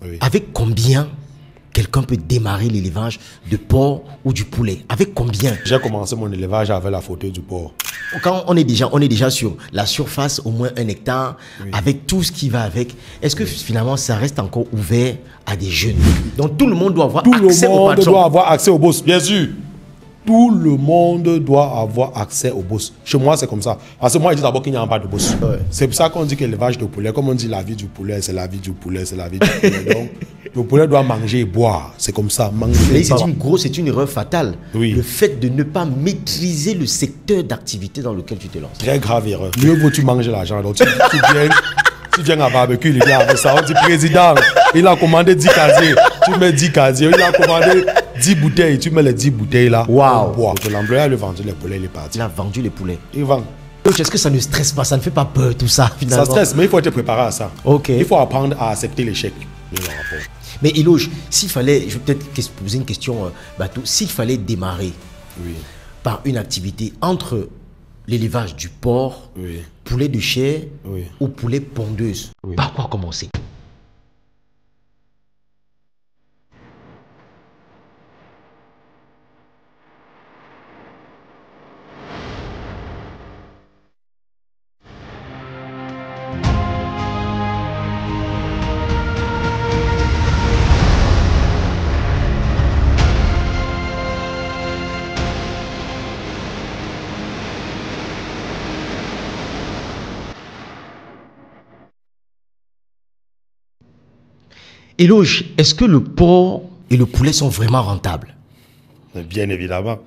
Oui. Avec combien quelqu'un peut démarrer l'élevage de porc ou du poulet? Avec combien? J'ai commencé mon élevage avec la fauteuil du porc. Quand on est déjà sur la surface, au moins 1 hectare, Oui. avec tout ce qui va avec, est-ce que finalement ça reste encore ouvert à des jeunes? Donc tout le monde doit avoir accès au Tout le monde patron. doit avoir accès au boss, bien sûr. Tout le monde doit avoir accès au boss. Chez moi, c'est comme ça. Parce que moi, je dis d'abord qu'il n'y a pas de boss. Ouais. C'est pour ça qu'on dit que l'élevage de poulet, comme on dit la vie du poulet, c'est la vie du poulet, c'est la vie du poulet. Donc, le poulet doit manger et boire. C'est comme ça. Manger Mais et boire. c'est une erreur fatale. Oui. Le fait de ne pas maîtriser le secteur d'activité dans lequel tu te lances. Très grave erreur. Mieux vaut tu manger l'argent. Donc, tu viens à barbecue, il avec ça. On dit président, il a commandé 10 casiers. Tu mets 10 casiers. Il a commandé 10 bouteilles. Tu mets les 10 bouteilles là. Waouh. Bois. L'employeur a vendu les poulets, il est parti. Il a vendu les poulets. Il vend. Donc, est-ce que ça ne stresse pas? Ça ne fait pas peur tout ça finalement? Ça stresse, mais il faut être préparé à ça. Ok. Il faut apprendre à accepter l'échec. Mais Eloge, s'il fallait, je vais peut-être poser une question bateau, s'il fallait démarrer Oui. par une activité entre l'élevage du porc, Oui. poulet de chair Oui. ou poulet pondeuse, Oui. par quoi commencer? Eloge, est-ce que le porc et le poulet sont vraiment rentables? Bien évidemment.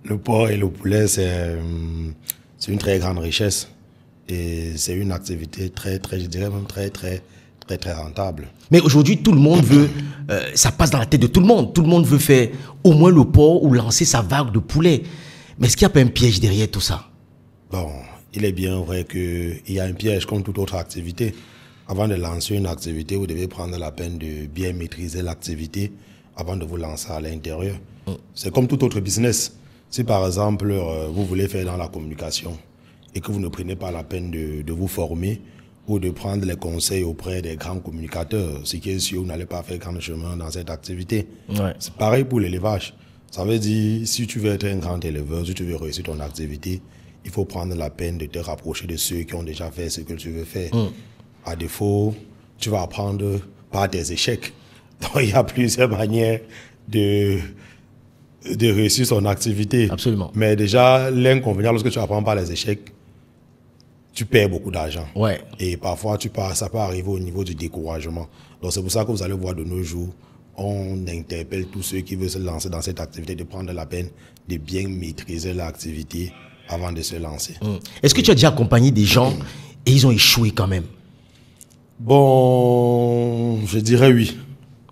Le porc et le poulet, c'est une très grande richesse. Et c'est une activité je dirais même très rentable. Mais aujourd'hui, tout le monde veut, ça passe dans la tête de tout le monde. Tout le monde veut faire au moins le porc ou lancer sa vague de poulet. Mais est-ce qu'il n'y a pas un piège derrière tout ça? Bon, il est bien vrai qu'il y a un piège comme toute autre activité. Avant de lancer une activité, vous devez prendre la peine de bien maîtriser l'activité avant de vous lancer à l'intérieur. C'est comme tout autre business. Si par exemple, vous voulez faire dans la communication et que vous ne prenez pas la peine de vous former ou de prendre les conseils auprès des grands communicateurs, ce qui est sûr, vous n'allez pas faire grand chemin dans cette activité. Ouais. C'est pareil pour l'élevage. Ça veut dire, si tu veux être un grand éleveur, si tu veux réussir ton activité, il faut prendre la peine de te rapprocher de ceux qui ont déjà fait ce que tu veux faire. À défaut, tu vas apprendre par tes échecs. Donc, il y a plusieurs manières de réussir son activité. Absolument. Mais déjà, l'inconvénient, lorsque tu apprends par les échecs, tu perds beaucoup d'argent. Ouais. Et parfois, ça peut arriver au niveau du découragement. Donc, c'est pour ça que vous allez voir de nos jours, on interpelle tous ceux qui veulent se lancer dans cette activité de prendre la peine de bien maîtriser l'activité avant de se lancer. Est-ce que tu as déjà accompagné des gens et ils ont échoué quand même? Bon, je dirais oui.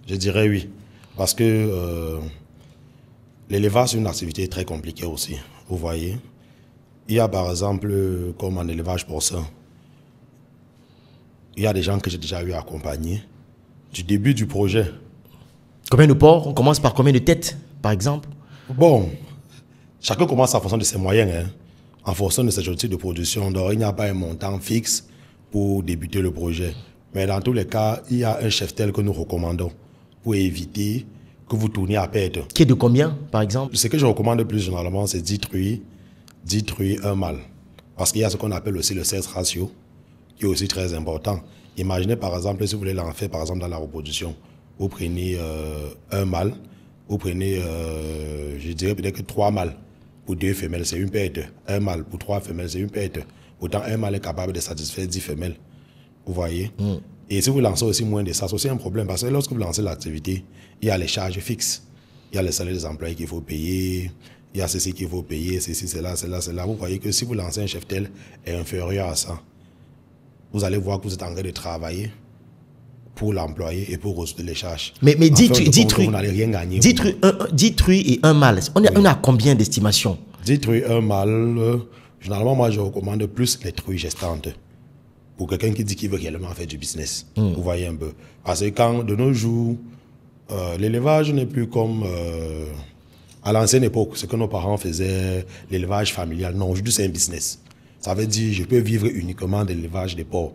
Je dirais oui. Parce que l'élevage, c'est une activité très compliquée aussi. Vous voyez. Il y a par exemple, comme en élevage porcin, il y a des gens que j'ai déjà eu à accompagner du début du projet. Combien de porcs? On commence par combien de têtes, par exemple? Bon, chacun commence en fonction de ses moyens, hein, en fonction de ses objectifs de production. Donc, il n'y a pas un montant fixe pour débuter le projet. Mais dans tous les cas, il y a un cheptel que nous recommandons pour éviter que vous tourniez à perdre. Qui est de combien, par exemple? Ce que je recommande plus généralement, c'est 10 truies, 1 mâle. Parce qu'il y a ce qu'on appelle aussi le sexe ratio, qui est aussi très important. Imaginez par exemple, si vous voulez l'en faire par exemple dans la reproduction, vous prenez un mâle, vous prenez, je dirais peut-être que 3 mâles pour 2 femelles, c'est une perte. Un mâle pour 3 femelles, c'est une perte. Autant un mâle est capable de satisfaire 10 femelles. Vous voyez. Et si vous lancez aussi moins de ça, c'est aussi un problème. Parce que lorsque vous lancez l'activité, il y a les charges fixes. Il y a les salaires des employés qu'il faut payer. Il y a ceci qu'il faut payer, ceci, cela. Vous voyez que si vous lancez un cheptel est inférieur à ça, vous allez voir que vous êtes en train de travailler pour l'employé et pour résoudre les charges. Mais 10 truies, vous n'allez rien gagner. 10 truies et un mâle. On a combien d'estimations? 10 truies, un mâle. Généralement, moi, je recommande plus les truies gestantes. Pour quelqu'un qui dit qu'il veut réellement faire du business. Vous voyez un peu. Parce que quand, de nos jours, l'élevage n'est plus comme à l'ancienne époque, ce que nos parents faisaient, l'élevage familial. Non, aujourd'hui, c'est un business. Ça veut dire je peux vivre uniquement de l'élevage des porcs.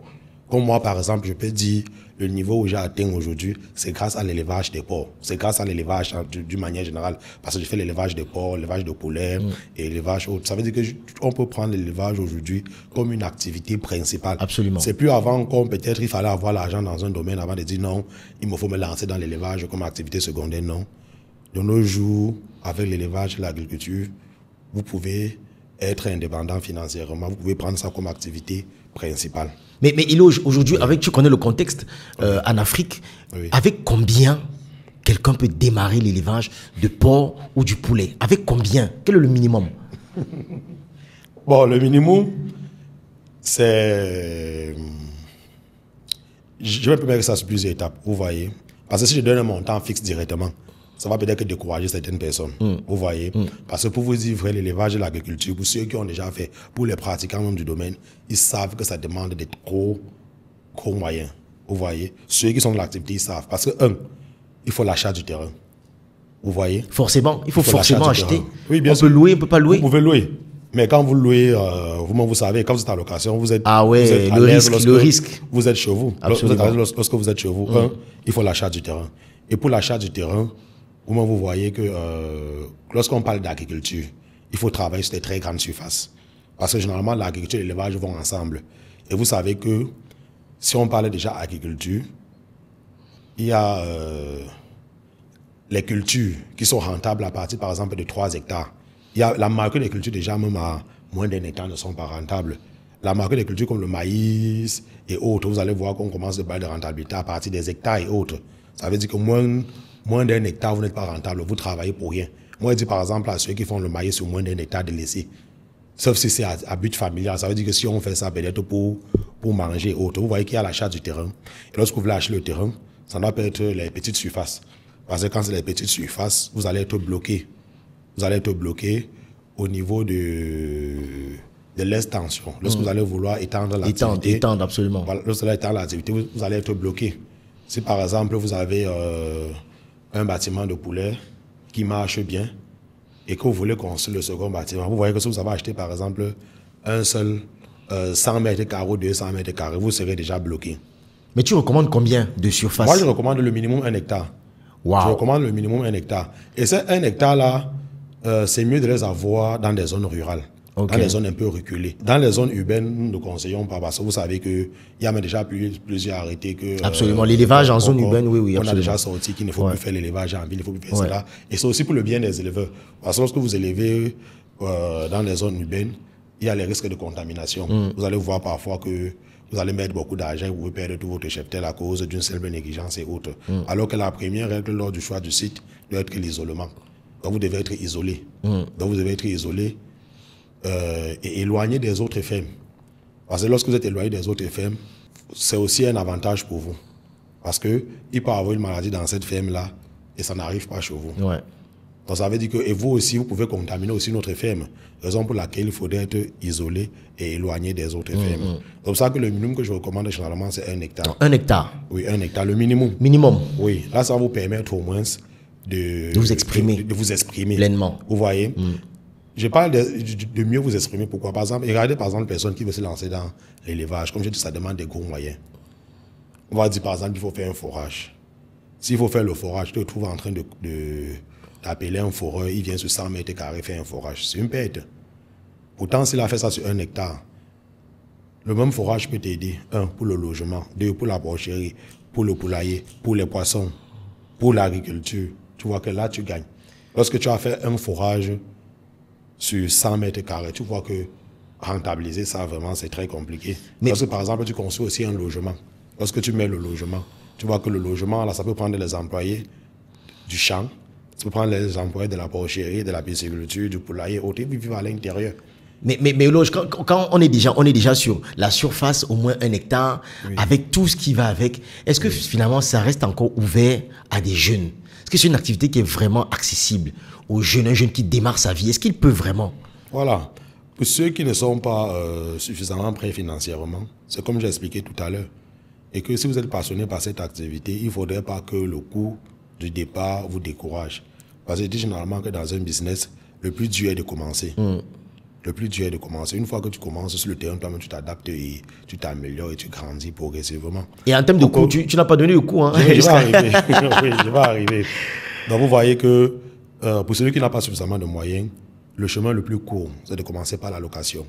Comme moi, par exemple, je peux dire, le niveau où j'ai atteint aujourd'hui, c'est grâce à l'élevage des porcs. C'est grâce à l'élevage d'une manière générale. Parce que je fais l'élevage des porcs, l'élevage de poulets et l'élevage autre. Ça veut dire qu'on peut prendre l'élevage aujourd'hui comme une activité principale. Absolument. C'est plus avant qu'on peut-être il fallait avoir l'argent dans un domaine avant de dire non, il me faut me lancer dans l'élevage comme activité secondaire. Non. De nos jours, avec l'élevage et l'agriculture, vous pouvez être indépendant financièrement. Vous pouvez prendre ça comme activité principale. Mais il est aujourd'hui, avec, tu connais le contexte en Afrique, avec combien quelqu'un peut démarrer l'élevage de porc ou du poulet? Avec combien? Quel est le minimum? Bon, le minimum, c'est... Je vais mettre ça sur plusieurs étapes, vous voyez. Parce que si je donne un montant fixe directement, ça va peut-être décourager certaines personnes, vous voyez. Parce que pour vous dire vrai, l'élevage et l'agriculture, pour ceux qui ont déjà fait, pour les pratiquants même du domaine, ils savent que ça demande des gros moyens, vous voyez. Ceux qui sont de l'activité, ils savent. Parce que, il faut l'achat du terrain, vous voyez. Forcément, il faut forcément acheter. Oui, bien on sûr. peut louer, on ne peut pas louer. Vous pouvez louer. Mais quand vous louez, vous savez, quand vous êtes en location, vous êtes, vous êtes à l'aise le risque. Vous êtes chez vous. Absolument. Lorsque vous êtes chez vous, il faut l'achat du terrain. Et pour l'achat du terrain, vous voyez que lorsqu'on parle d'agriculture, il faut travailler sur des très grandes surfaces. Parce que généralement, l'agriculture et l'élevage vont ensemble. Et vous savez que si on parle déjà d'agriculture, il y a les cultures qui sont rentables à partir, par exemple, de 3 hectares. Il y a la majorité des cultures, déjà, même à moins d'1 hectare, ne sont pas rentables. La majorité des cultures comme le maïs et autres, vous allez voir qu'on commence de parler de rentabilité à partir des hectares et autres. Ça veut dire que moins d'1 hectare, vous n'êtes pas rentable, vous travaillez pour rien. Moi, je dis par exemple à ceux qui font le maïs sur moins d'1 hectare de laisser. Sauf si c'est à but familial. Ça veut dire que si on fait ça peut-être pour manger et autres, vous voyez qu'il y a l'achat du terrain. Et lorsque vous voulez acheter le terrain, ça doit être les petites surfaces. Parce que quand c'est les petites surfaces, vous allez être bloqué. Vous allez être bloqué au niveau de l'extension. Lorsque vous allez vouloir étendre l'activité. Étendre, absolument. Voilà, lorsque vous allez étendre l'activité, vous allez être bloqué. Si par exemple, vous avez un bâtiment de poulet qui marche bien et que vous voulez construire le second bâtiment, vous voyez que si vous avez acheté par exemple un seul 100 mètres carrés ou 200 mètres carrés, vous serez déjà bloqué. Mais tu recommandes combien de surface? Moi, je recommande le minimum 1 hectare. Wow. Je recommande le minimum 1 hectare. Et ces 1 hectare-là, c'est mieux de les avoir dans des zones rurales, dans des zones un peu reculées. Dans les zones urbaines, nous ne conseillons pas parce que vous savez qu'il y a déjà plusieurs arrêtés que... Absolument, l'élevage en zone urbaine, oui, on a déjà sorti qu'il ne faut plus faire l'élevage en ville, il ne faut plus faire cela. Et c'est aussi pour le bien des éleveurs. Parce que lorsque vous élevez dans les zones urbaines, il y a les risques de contamination. Vous allez voir parfois que vous allez mettre beaucoup d'argent et vous pouvez perdre tout votre cheptel à cause d'une simple négligence et autres. Alors que la première règle lors du choix du site doit être l'isolement. Donc vous devez être isolé. Donc vous devez être isolé et éloigné des autres fermes. Parce que lorsque vous êtes éloigné des autres fermes, c'est aussi un avantage pour vous. Parce qu'il peut y avoir une maladie dans cette ferme-là et ça n'arrive pas chez vous. Ouais. Donc ça veut dire que et vous aussi, vous pouvez contaminer aussi notre ferme. Raison pour laquelle il faudrait être isolé et éloigné des autres fermes. Donc c'est pour ça que le minimum que je recommande généralement, c'est 1 hectare. 1 hectare. Oui, 1 hectare, le minimum. Minimum. Oui, là, ça va vous permettre au moins de vous exprimer. De vous exprimer. Pleinement. Vous voyez. Je parle de mieux vous exprimer. Pourquoi? Par exemple, regardez par exemple une personne qui veut se lancer dans l'élevage. Comme je dis, ça demande des gros moyens. On va dire par exemple, il faut faire un forage. S'il faut faire le forage, tu te trouves en train d'appeler un foreur, il vient sur 100 mètres carrés faire un forage. C'est une perte. Pourtant, s'il a fait ça sur 1 hectare, le même forage peut t'aider. 1, pour le logement. 2, pour la porcherie, pour le poulailler, pour les poissons, pour l'agriculture. Tu vois que là, tu gagnes. Lorsque tu as fait un forage sur 100 mètres carrés, tu vois que rentabiliser ça, vraiment, c'est très compliqué. Lorsque, par exemple, tu construis aussi un logement. Lorsque tu mets le logement, tu vois que le logement, là, ça peut prendre les employés du champ, ça peut prendre les employés de la porcherie, de la pisciculture, du poulailler, autres, ils vivent à l'intérieur. Mais quand on est déjà sur la surface, au moins 1 hectare, avec tout ce qui va avec, est-ce que finalement ça reste encore ouvert à des jeunes? Est-ce que c'est une activité qui est vraiment accessible aux jeunes, un jeune qui démarre sa vie? Est-ce qu'il peut vraiment? Voilà. Pour ceux qui ne sont pas suffisamment prêts financièrement, c'est comme j'ai expliqué tout à l'heure. Et que si vous êtes passionné par cette activité, il ne faudrait pas que le coût du départ vous décourage. Parce que je dis généralement que dans un business, le plus dur est de commencer. Le plus dur est de commencer. Une fois que tu commences sur le terrain, toi-même, tu t'adaptes et tu t'améliores et tu grandis progressivement. Et en termes de coût, tu n'as pas donné le coût. Hein? Je vais arriver. Oui, je vais arriver. Donc, vous voyez que pour celui qui n'a pas suffisamment de moyens, le chemin le plus court, c'est de commencer par la location.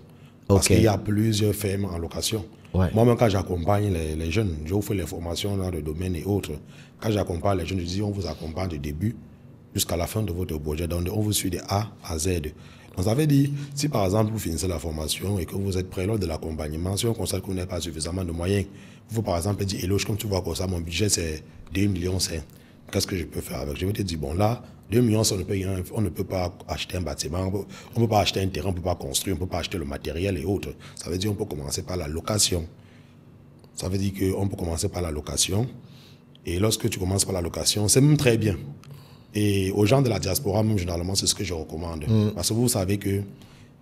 Parce qu'il y a plusieurs fermes en location. Ouais. Moi-même, quand j'accompagne les jeunes, j'offre les formations dans le domaine et autres. Quand j'accompagne les jeunes, je dis on vous accompagne du début jusqu'à la fin de votre projet. Donc, on vous suit de A à Z. Donc, ça veut dire, si par exemple, vous finissez la formation et que vous êtes prêt lors de l'accompagnement, si on constate que vous n'avez pas suffisamment de moyens, vous, par exemple, dire, Eloge, comme tu vois comme ça, mon budget, c'est 2,5 millions. Qu'est-ce que je peux faire avec? Je vais te dire, bon, là, 2 millions, on ne peut pas acheter un bâtiment, on ne peut pas acheter un terrain, on ne peut pas construire, on ne peut pas acheter le matériel et autres. Ça veut dire qu'on peut commencer par la location. Ça veut dire qu'on peut commencer par la location. Et lorsque tu commences par la location, c'est même très bien. Et aux gens de la diaspora, même généralement, c'est ce que je recommande. Parce que vous savez qu'il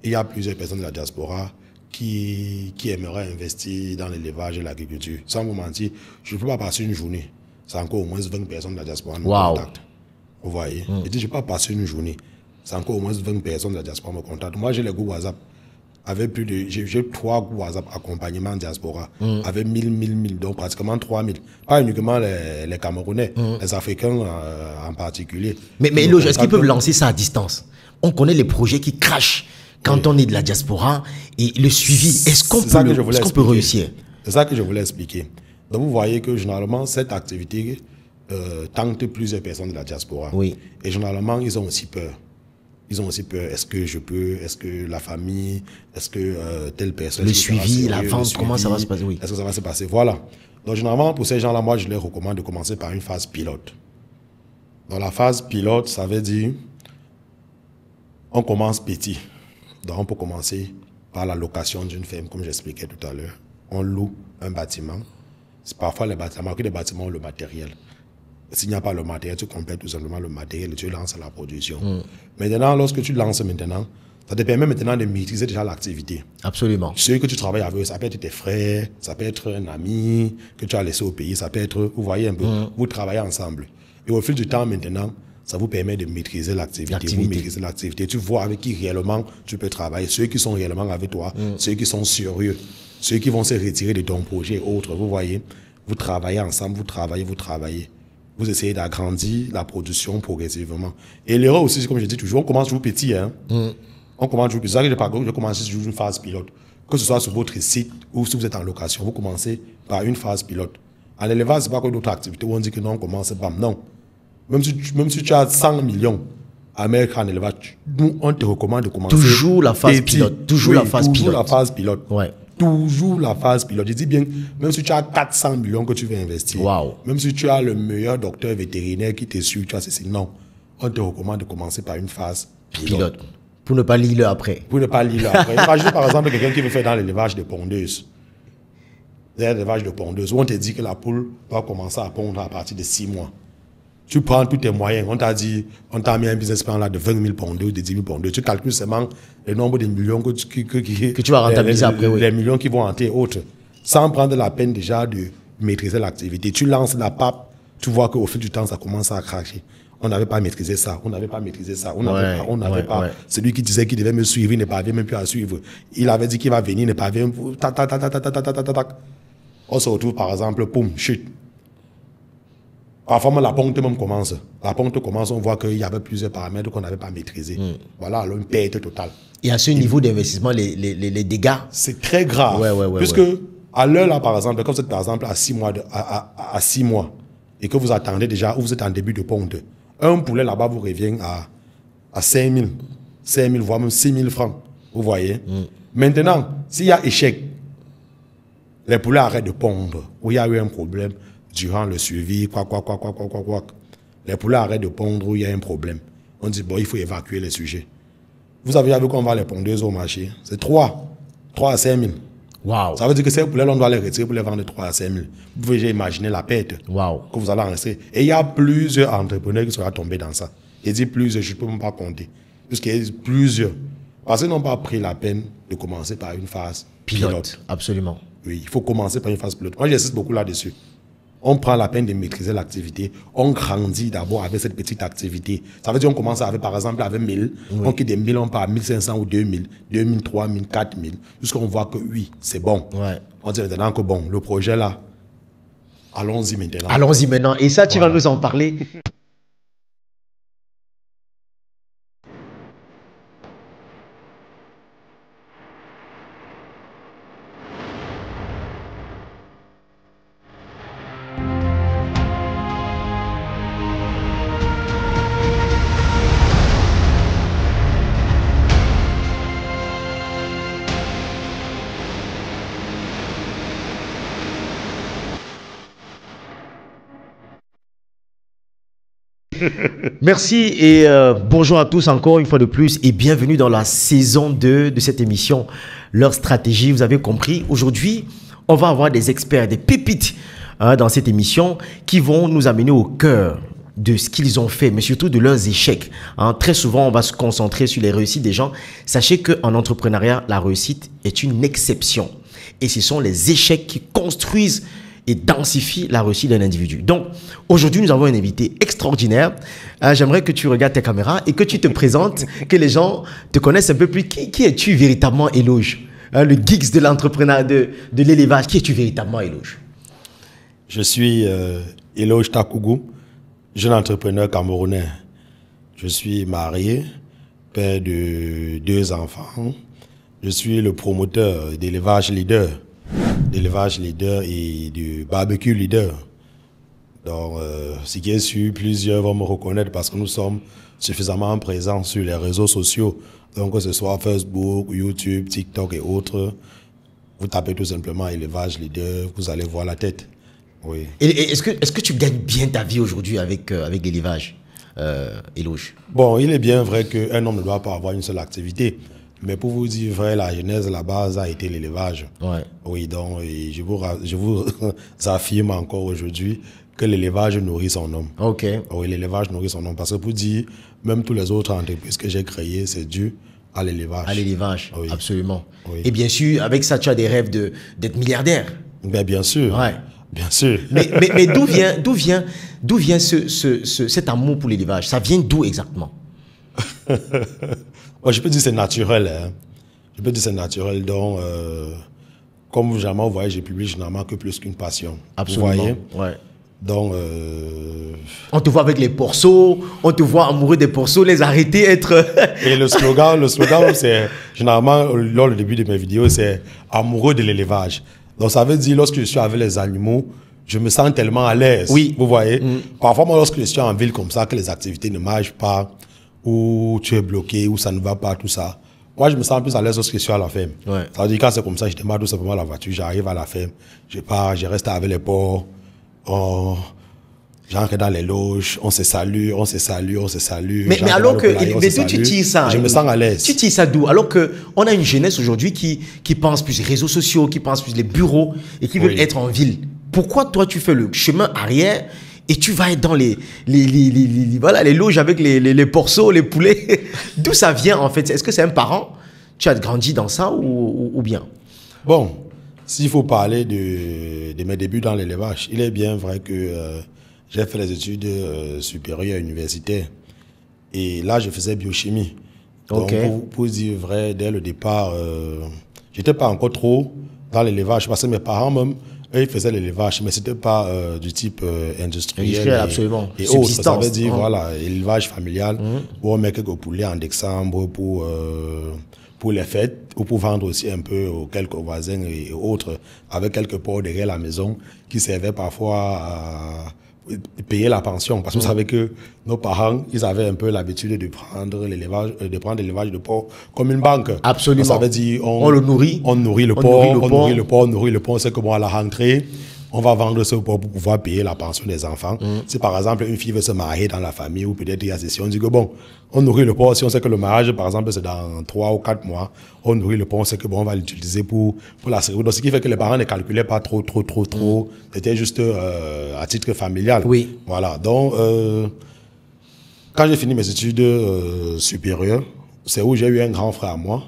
y a plusieurs personnes de la diaspora qui aimeraient investir dans l'élevage et l'agriculture. Sans vous mentir, je ne peux pas passer une journée. C'est encore au moins 20 personnes de la diaspora qui me contactent. Vous voyez? Je dis, je ne peux pas passer une journée. C'est encore au moins 20 personnes de la diaspora qui me contactent. Moi, j'ai les groupes WhatsApp. J'ai 3 groupes WhatsApp accompagnement diaspora. Avec 1000, donc pratiquement 3000. Pas uniquement les Camerounais, les Africains en particulier. Mais Eloge, est-ce qu'ils peuvent lancer ça à distance? On connaît les projets qui crachent quand on est de la diaspora et le suivi. Est-ce qu'on peut réussir? C'est ça que je voulais expliquer. Donc vous voyez que généralement, cette activité tente plusieurs personnes de la diaspora. Oui. Et généralement, ils ont aussi peur. Ils ont aussi peur. Est-ce que je peux? Est-ce que la famille? Est-ce que telle personne? Le suivi, la vente, comment ça va se passer? Oui. Est-ce que ça va se passer? Voilà. Donc généralement, pour ces gens-là, moi, je leur recommande de commencer par une phase pilote. Dans la phase pilote, ça veut dire on commence petit. Donc on peut commencer par la location d'une ferme, comme j'expliquais tout à l'heure. On loue un bâtiment. Parfois, les bâtiments ont le matériel. S'il n'y a pas le matériel, tu complètes tout simplement le matériel et tu lances la production. Maintenant, lorsque tu lances maintenant, ça te permet maintenant de maîtriser déjà l'activité. Absolument. Ceux que tu travailles avec, ça peut être tes frères, ça peut être un ami que tu as laissé au pays, ça peut être, vous voyez un peu, vous travaillez ensemble. Et au fil du temps maintenant, ça vous permet de maîtriser l'activité. Vous maîtrisez l'activité. Tu vois avec qui réellement tu peux travailler. Ceux qui sont réellement avec toi, ceux qui sont sérieux, ceux qui vont se retirer de ton projet et autres. Vous voyez, vous travaillez ensemble, vous travaillez. Vous essayez d'agrandir la production progressivement. Et l'erreur aussi, comme je dis toujours, on commence toujours petit. Hein? On commence toujours petit. C'est ça que je commence toujours une phase pilote. Que ce soit sur votre site ou si vous êtes en location, vous commencez par une phase pilote. À l'élevage, ce n'est pas comme d'autres activités où on dit que non, on commence, bam, non. Même si tu as 100 millions à mettre en élevage, nous, on te recommande de commencer. Toujours la phase pilote. Toujours la phase pilote. Ouais. Toujours la phase pilote. Je dis bien, même si tu as 400 millions que tu veux investir, même si tu as le meilleur docteur vétérinaire qui te suit, tu as ceci, non. On te recommande de commencer par une phase pilote. Pour ne pas lire après. Imagine par exemple quelqu'un qui veut faire dans l'élevage de pondeuses. L'élevage de pondeuses, où on te dit que la poule va commencer à pondre à partir de 6 mois. Tu prends tous tes moyens. On t'a mis un business plan là de 20 000 pondeuses, de 10 000 pondeuses. Tu calcules seulement le nombre de millions que tu vas rentabiliser après. Les millions qui vont entrer autres. Sans prendre la peine déjà de maîtriser l'activité. Tu lances la pape, tu vois qu'au fil du temps, ça commence à cracher. On n'avait pas maîtrisé ça. On n'avait pas. Celui qui disait qu'il devait me suivre, il ne parvient même plus à suivre. Il avait dit qu'il va venir, il ne parvient plus. On se retrouve par exemple, poum, chute. Parfois, la ponte même commence. La ponte commence, on voit qu'il y avait plusieurs paramètres qu'on n'avait pas maîtrisés. Voilà, alors une perte totale. Et à ce niveau d'investissement, les dégâts? C'est très grave. Puisque, à l'heure là, par exemple, comme vous êtes par exemple à 6 mois, et que vous attendez déjà, ou vous êtes en début de ponte, un poulet là-bas vous revient à 5 000, voire même 6 000 francs. Vous voyez? Maintenant, s'il y a échec, les poulets arrêtent de pondre, ou il y a eu un problème, durant le suivi, les poulets arrêtent de pondre où il y a un problème. On dit, bon, il faut évacuer les sujets. Vous avez vu qu'on va les pondeuses au marché. C'est 3 à 5 000. Wow. Ça veut dire que ces poulets, on doit les retirer pour les vendre de 3 à 5 000. Vous pouvez imaginer la perte que vous allez enregistrer. Et il y a plusieurs entrepreneurs qui seront tombés dans ça. Il dit plusieurs, je ne peux même pas compter. Puisqu'il y a plusieurs. Parce qu'ils n'ont pas pris la peine de commencer par une phase pilote. Absolument. Oui, il faut commencer par une phase pilote. Moi, j'insiste beaucoup là-dessus. on prend la peine de maîtriser l'activité, on grandit d'abord avec cette petite activité. Ça veut dire qu'on commence avec, par exemple, avec 1000, on quitte des 1000, on part à 1500 ou 2000, 2000, 3000, 4000, jusqu'à qu'on voit que oui, c'est bon. Ouais. On dit maintenant que bon, le projet là, allons-y maintenant. Allons-y maintenant. Et ça, tu vas nous en parler. Merci et bonjour à tous encore une fois de plus et bienvenue dans la saison 2 de cette émission, leur stratégie. Vous avez compris, aujourd'hui, on va avoir des experts, des pépites dans cette émission qui vont nous amener au cœur de ce qu'ils ont fait, mais surtout de leurs échecs. Très souvent, on va se concentrer sur les réussites des gens. Sachez qu'en entrepreneuriat, la réussite est une exception. Et ce sont les échecs qui construisent et densifie la réussite d'un individu. Donc, aujourd'hui, nous avons un invité extraordinaire. J'aimerais que tu regardes tes caméras et que tu te présentes, que les gens te connaissent un peu plus. Qui es-tu véritablement, Eloge? Le geeks de l'entrepreneuriat, de l'élevage. Qui es-tu véritablement, Eloge? Je suis Eloge Takougou, jeune entrepreneur camerounais. Je suis marié, père de 2 enfants. Je suis le promoteur d'élevage leader et du barbecue leader. Donc, ce qui est sûr, plusieurs vont me reconnaître parce que nous sommes suffisamment présents sur les réseaux sociaux. Donc, que ce soit Facebook, YouTube, TikTok et autres, vous tapez tout simplement élevage leader, vous allez voir la tête. Oui. Et est-ce que tu gagnes bien ta vie aujourd'hui avec l'élevage, Eloge? Bon, il est bien vrai qu'un homme ne doit pas avoir une seule activité. Mais pour vous dire vrai, la genèse, la base a été l'élevage. Ouais. Oui, donc je vous affirme encore aujourd'hui que l'élevage nourrit son homme. Ok. Oui, l'élevage nourrit son homme. Parce que pour dire, même toutes les autres entreprises que j'ai créées, c'est dû à l'élevage. À l'élevage, oui. Absolument. Oui. Et bien sûr, avec ça, tu as des rêves d'être milliardaire. Ben, bien sûr. Ouais. Bien sûr. Mais d'où vient cet amour pour l'élevage? Ça vient d'où exactement? Je peux dire que c'est naturel. Hein. Je peux dire que c'est naturel. Donc, comme jamais vous voyez, j'ai publié généralement que plus qu'une passion. Absolument. Vous voyez? Ouais. Donc, on te voit avec les porceaux, on te voit amoureux des porceaux, les arrêter, être... Et le slogan, c'est généralement, lors du début de mes vidéos, c'est amoureux de l'élevage. Donc, ça veut dire, lorsque je suis avec les animaux, je me sens tellement à l'aise. Oui. Vous voyez? Parfois, moi, lorsque je suis en ville comme ça, que les activités ne marchent pas, ou tu es bloqué, ou ça ne va pas, tout ça. Moi, je me sens plus à l'aise lorsque je suis à la ferme. Ouais. Ça veut dire quand c'est comme ça, je démarre tout simplement la voiture, j'arrive à la ferme, je pars, je reste avec les porcs, j'entre dans les loges, on se salue. Mais alors que... Mais d'où tu tires ça? Je me sens à l'aise. Tu tires ça d'où? Alors qu'on a une jeunesse aujourd'hui qui pense plus les réseaux sociaux, qui pense plus les bureaux et qui veut être en ville. Pourquoi toi, tu fais le chemin arrière et tu vas être dans les loges avec les porceaux, les poulets? D'où ça vient en fait? Est-ce que c'est un parent? Tu as grandi dans ça ou bien? Bon, s'il faut parler de mes débuts dans l'élevage, il est bien vrai que j'ai fait les études supérieures universitaires. Et là, je faisais biochimie. Donc, pour dire vrai, dès le départ, je n'étais pas encore trop dans l'élevage parce que mes parents même, eux, ils faisaient l'élevage, mais ce n'était pas du type industriel. Absolument. Et autres, ça veut dire, voilà, élevage familial, où on met quelques poulets en décembre pour les fêtes, ou pour vendre aussi un peu aux quelques voisins et autres, avec quelques porcs derrière la maison, qui servaient parfois à payer la pension. Parce que vous savez que nos parents, ils avaient un peu l'habitude de prendre l'élevage de porc comme une banque. Absolument. Ça veut dire, on le nourrit. On nourrit le porc, c'est comme à la rentrée, on va vendre ce porc pour pouvoir payer la pension des enfants. Si par exemple une fille veut se marier dans la famille ou peut-être il y a ceci, on dit que bon, on nourrit le porc. Si on sait que le mariage, par exemple, c'est dans 3 ou 4 mois, on nourrit le porc, on sait que bon, on va l'utiliser pour la cérémonie. Donc ce qui fait que les parents ne calculaient pas trop. C'était juste à titre familial. Oui. Voilà. Donc, quand j'ai fini mes études supérieures, c'est où j'ai eu un grand frère à moi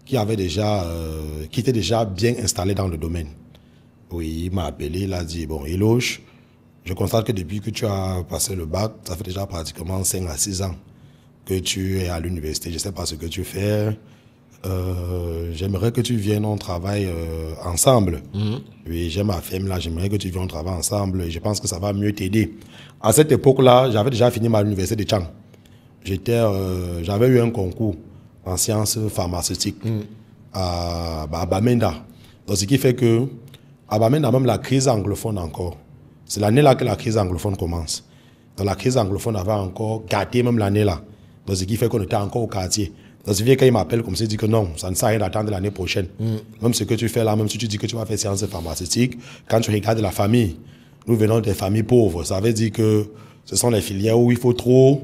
qui était déjà bien installé dans le domaine. Oui, il m'a appelé, il a dit, bon, Eloge, Je constate que depuis que tu as passé le bac, ça fait déjà pratiquement 5 à 6 ans que tu es à l'université. Je ne sais pas ce que tu fais. J'aimerais que tu viennes, on travaille ensemble. Oui, j'ai ma femme là, j'aimerais que tu viennes, on travaille ensemble. Et je pense que ça va mieux t'aider. À cette époque-là, j'avais déjà fini ma université de Tchang. J'avais eu un concours en sciences pharmaceutiques à Bamenda. Donc, ce qui fait que à Bamenda, même la crise anglophone encore. C'est l'année là que la crise anglophone commence. Donc, la crise anglophone avait encore gâté même l'année là. Donc, ce qui fait qu'on était encore au quartier. Donc, ce qui fait quand il m'appelle comme ça, il dit que non, ça ne sert à rien d'attendre l'année prochaine. Même ce que tu fais là, même si tu dis que tu vas faire sciences pharmaceutiques, quand tu regardes la famille, nous venons des familles pauvres. Ça veut dire que ce sont les filières où il faut trop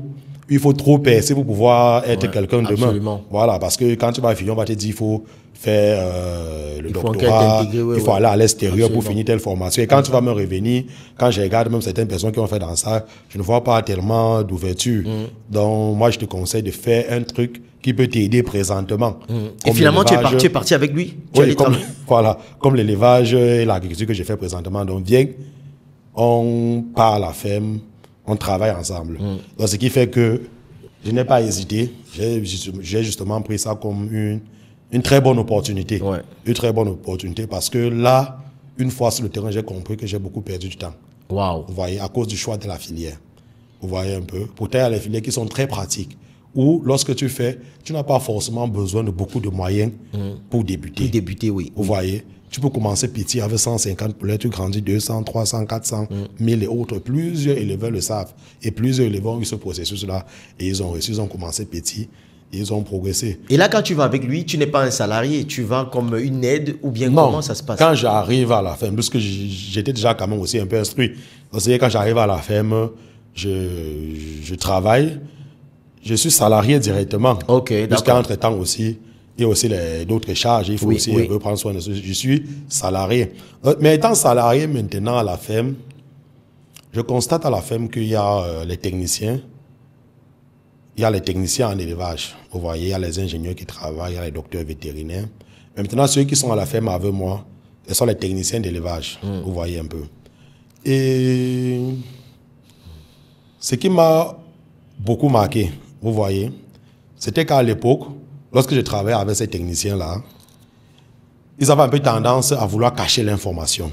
percer pour pouvoir être quelqu'un demain. Absolument. Voilà, parce que quand tu vas finir, on va te dire il faut faire le doctorat, il faut aller à l'extérieur pour finir telle formation. Et quand tu vas me revenir, quand je regarde même certaines personnes qui ont fait dans ça, je ne vois pas tellement d'ouverture. Donc, moi, je te conseille de faire un truc qui peut t'aider présentement. Et finalement, tu es parti avec lui? Voilà, comme l'élevage et l'agriculture que j'ai fait présentement. Donc, viens, on part à la ferme, on travaille ensemble. Donc, ce qui fait que je n'ai pas hésité. J'ai justement pris ça comme une très bonne opportunité. Une très bonne opportunité parce que là, une fois sur le terrain, j'ai compris que j'ai beaucoup perdu du temps. Wow. Vous voyez, à cause du choix de la filière. Vous voyez un peu. Pourtant, il y a les filières qui sont très pratiques. Où, lorsque tu fais, tu n'as pas forcément besoin de beaucoup de moyens pour débuter. Pour débuter, oui. Vous voyez, tu peux commencer petit avec 150 poulets, tu grandis 200, 300, 400, 1000 et autres. Plusieurs éleveurs le savent. Et plusieurs éleveurs ont eu ce processus-là. Et ils ont commencé petit. Et ils ont progressé. Et là, quand tu vas avec lui, tu n'es pas un salarié. Tu vas comme une aide ou bien comment ça se passe? Quand j'arrive à la ferme, parce que j'étais déjà quand même aussi un peu instruit. Donc, c'est quand j'arrive à la ferme, je travaille. Je suis salarié directement. Ok, d'accord. Parce qu'entre-temps aussi, il y a aussi d'autres charges. Il faut aussi prendre soin de ça. Je suis salarié. Mais étant salarié maintenant à la ferme, je constate à la ferme qu'il y a les techniciens. Il y a les techniciens en élevage. Vous voyez, il y a les ingénieurs qui travaillent, il y a les docteurs vétérinaires. Mais maintenant, ceux qui sont à la ferme avec moi, ce sont les techniciens d'élevage. Vous voyez un peu. Et ce qui m'a beaucoup marqué, vous voyez, c'était qu'à l'époque, lorsque je travaillais avec ces techniciens-là, ils avaient un peu tendance à vouloir cacher l'information.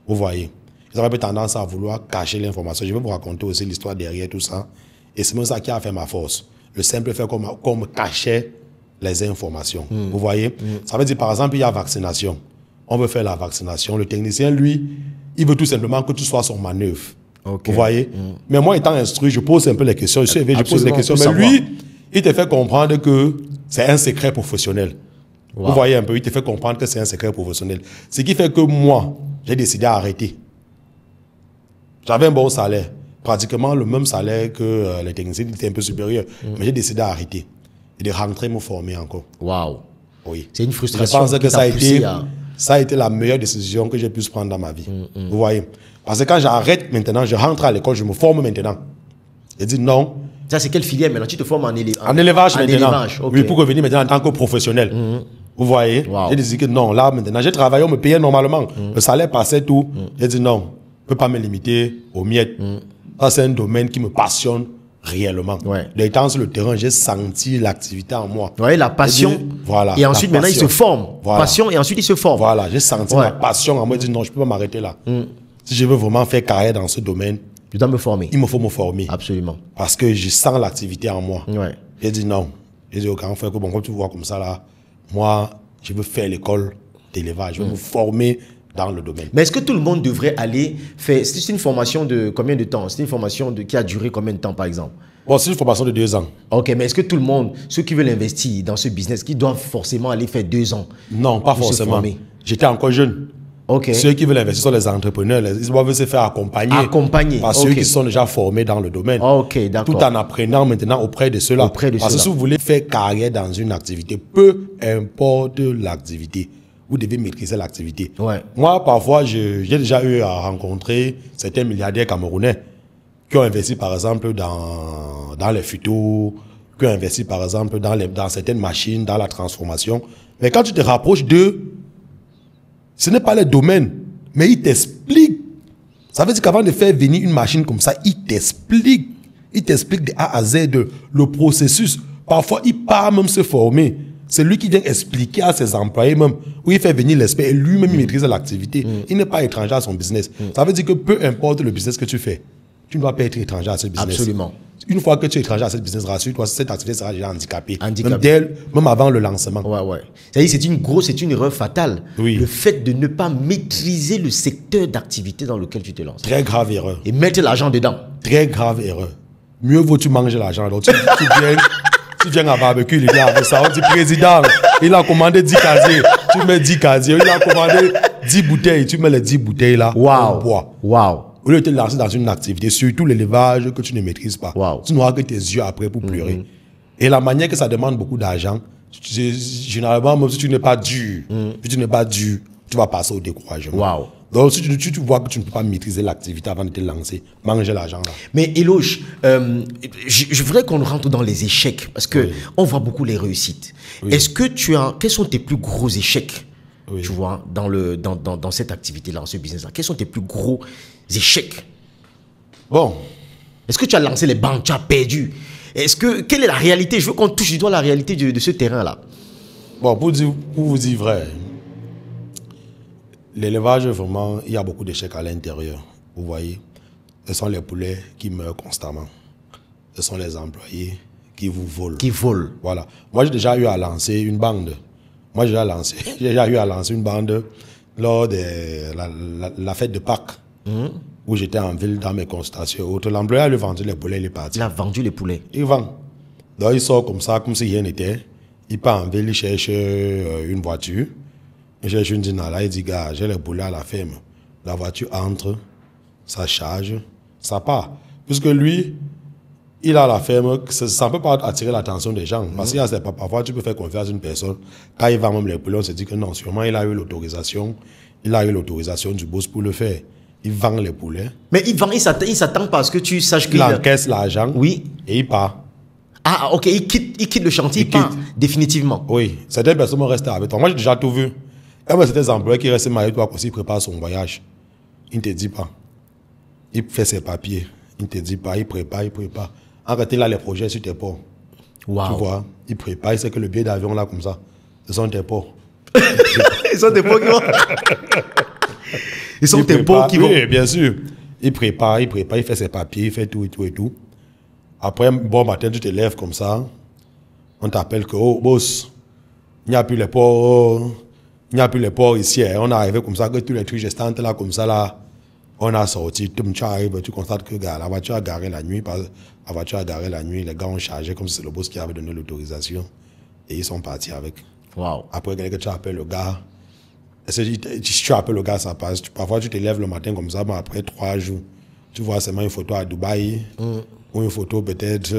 Vous voyez, ils avaient un peu tendance à vouloir cacher l'information. Je vais vous raconter aussi l'histoire derrière tout ça. Et c'est même ça qui a fait ma force. Le simple fait qu'on me cachait les informations. Vous voyez, ça veut dire par exemple, il y a vaccination. On veut faire la vaccination. Le technicien, lui, il veut tout simplement que tu sois son manœuvre. Vous voyez? Mais moi, étant instruit, je pose un peu les questions. Je suis élevé, je pose les questions. Mais lui, il te fait comprendre que c'est un secret professionnel. Vous voyez un peu, il te fait comprendre que c'est un secret professionnel. Ce qui fait que moi, j'ai décidé d'arrêter. J'avais un bon salaire. Pratiquement le même salaire que les techniciens, il était un peu supérieur. Mais j'ai décidé d'arrêter et de rentrer me former encore. Waouh. Oui. C'est une frustration. Je pense que ça a été la meilleure décision que j'ai pu prendre dans ma vie. Vous voyez? Parce que quand j'arrête maintenant, je rentre à l'école, je me forme maintenant. Je dis non. Ça, c'est quelle filière maintenant? Tu te formes en élevage? En élevage maintenant. Élevage, okay. Oui, pour revenir maintenant en tant que professionnel. Vous voyez? J'ai dit que non, là maintenant, j'ai travaillé, on me payait normalement. Le salaire passait tout. J'ai dit non, je ne peux pas me limiter aux miettes. Ça, c'est un domaine qui me passionne réellement. Étant sur le terrain, j'ai senti l'activité en moi. Oui, la passion. Dit, voilà. Et ensuite, maintenant, il se forme. Voilà. Passion, et ensuite, il se forme. Voilà, j'ai senti ma passion en moi. J'ai dit non, je ne peux pas m'arrêter là. Si je veux vraiment faire carrière dans ce domaine, tu dois me former. Il me faut me former. Absolument. Parce que je sens l'activité en moi. J'ai dit non. J'ai dit au grand frère que bon, quand tu vois comme ça là, moi, je veux faire l'école d'élevage. Je veux me former dans le domaine. Mais est-ce que tout le monde devrait aller faire... C'est une formation de combien de temps? C'est une formation qui a duré combien de temps, par exemple? Bon, c'est une formation de 2 ans. Ok, mais est-ce que tout le monde, ceux qui veulent investir dans ce business, qui doivent forcément aller faire 2 ans? Non, pas forcément. J'étais encore jeune. Ceux qui veulent investir sont les entrepreneurs. Ils doivent se faire accompagner par ceux qui sont déjà formés dans le domaine. Tout en apprenant maintenant auprès de ceux-là. Parce que si vous voulez faire carrière dans une activité, peu importe l'activité, vous devez maîtriser l'activité. Moi, parfois, j'ai déjà eu à rencontrer certains milliardaires camerounais qui ont investi, par exemple, dans les phytos, qui ont investi, par exemple, dans certaines machines, dans la transformation. Mais quand tu te rapproches d'eux, ce n'est pas le domaine, mais ils t'expliquent Ça veut dire qu'avant de faire venir une machine comme ça, il t'explique de A à Z le processus. Parfois, il part même se former. C'est lui qui vient expliquer à ses employés même, où il fait venir l'expert et lui-même il maîtrise l'activité. Il n'est pas étranger à son business. Ça veut dire que peu importe le business que tu fais, tu ne dois pas être étranger à ce business. Absolument. Une fois que tu es étranger à ce business, rassure-toi, cette activité sera déjà handicapée. Même avant le lancement. Ouais. C'est-à-dire c'est une erreur fatale. Oui. Le fait de ne pas maîtriser le secteur d'activité dans lequel tu te lances. Très grave erreur. Et mettre l'argent dedans. Très grave erreur. Mieux vaut tu manger l'argent. Donc tu viens à barbecue, il vient avec ça. On dit président, il a commandé 10 casiers. Tu mets 10 casiers. Il a commandé 10 bouteilles. Tu mets les 10 bouteilles là. Waouh. Au lieu de te lancer dans une activité, surtout l'élevage que tu ne maîtrises pas, Wow. tu n'auras que tes yeux après pour pleurer. Et la manière que ça demande beaucoup d'argent, généralement, même si tu n'es pas dur, tu vas passer au découragement. Wow. Donc, si tu vois que tu ne peux pas maîtriser l'activité avant de te lancer, mange l'argent là. Mais Eloge, je voudrais qu'on rentre dans les échecs, parce que on voit beaucoup les réussites. Oui. Est-ce que quels sont tes plus gros échecs, Oui. tu vois, dans cette activité-là, dans ce business-là? Quels sont tes plus gros échecs? Bon. Est-ce que tu as lancé les banques, tu as perdu? Quelle est la réalité? Je veux qu'on touche du doigt la réalité de ce terrain-là. Bon, pour vous dire vrai, l'élevage, vraiment, il y a beaucoup d'échecs à l'intérieur. Vous voyez, ce sont les poulets qui meurent constamment. Ce sont les employés qui vous volent. Qui volent. Voilà. Moi, j'ai déjà eu à lancer une bande. J'ai déjà eu à lancer une bande lors de la fête de Pâques, où j'étais en ville dans mes consultations et autres. L'employé a vendu les poulets, il est parti. Il a vendu les poulets. Il vend. Donc, il sort comme ça, comme si rien n'était. Il part en ville, il cherche une voiture. Il cherche une dinala, il dit, gars, j'ai les poulets à la ferme. La voiture entre, ça charge, ça part. Puisque lui, il a la ferme, ça ne peut pas attirer l'attention des gens. Parce que parfois, tu peux faire confiance à une personne. Quand il vend même les poulets, on se dit que non, sûrement, il a eu l'autorisation du boss pour le faire. Il vend les poulets. Mais il s'attend parce que tu saches qu'il il encaisse l'argent. Oui. Et il part. Ah, ok, il quitte le chantier, il part définitivement. Oui, certaines personnes vont rester avec toi. Moi, j'ai déjà tout vu. Et moi, certains employés qui restent avec toi parce qu'il prépare son voyage. Il ne te dit pas. Il fait ses papiers. Il ne te dit pas. Il prépare. En réalité, là, les projets sur tes ports. Wow. Tu vois, il prépare. Il sait que le billet d'avion, là, comme ça, ce sont tes ports. Ils sont tes ports qui vont... Ils sont tes ports qui vont... Oui, bien sûr. Il prépare. Il fait ses papiers. Il fait tout. Après, bon matin, tu te lèves comme ça. On t'appelle que, oh, boss, il n'y a plus les ports. Il n'y a plus les ports ici. On est arrivé comme ça, que tous les trucs gestants là, comme ça, là, on a sorti. Tu arrives, tu constates que la voiture a garé la nuit. Les gars ont chargé comme si c'est le boss qui avait donné l'autorisation. Et ils sont partis avec. Wow. Après, tu appelles le gars. Si tu appelles le gars, ça passe. Parfois, tu te lèves le matin comme ça, mais après 3 jours, tu vois seulement une photo à Dubaï. Ou une photo peut-être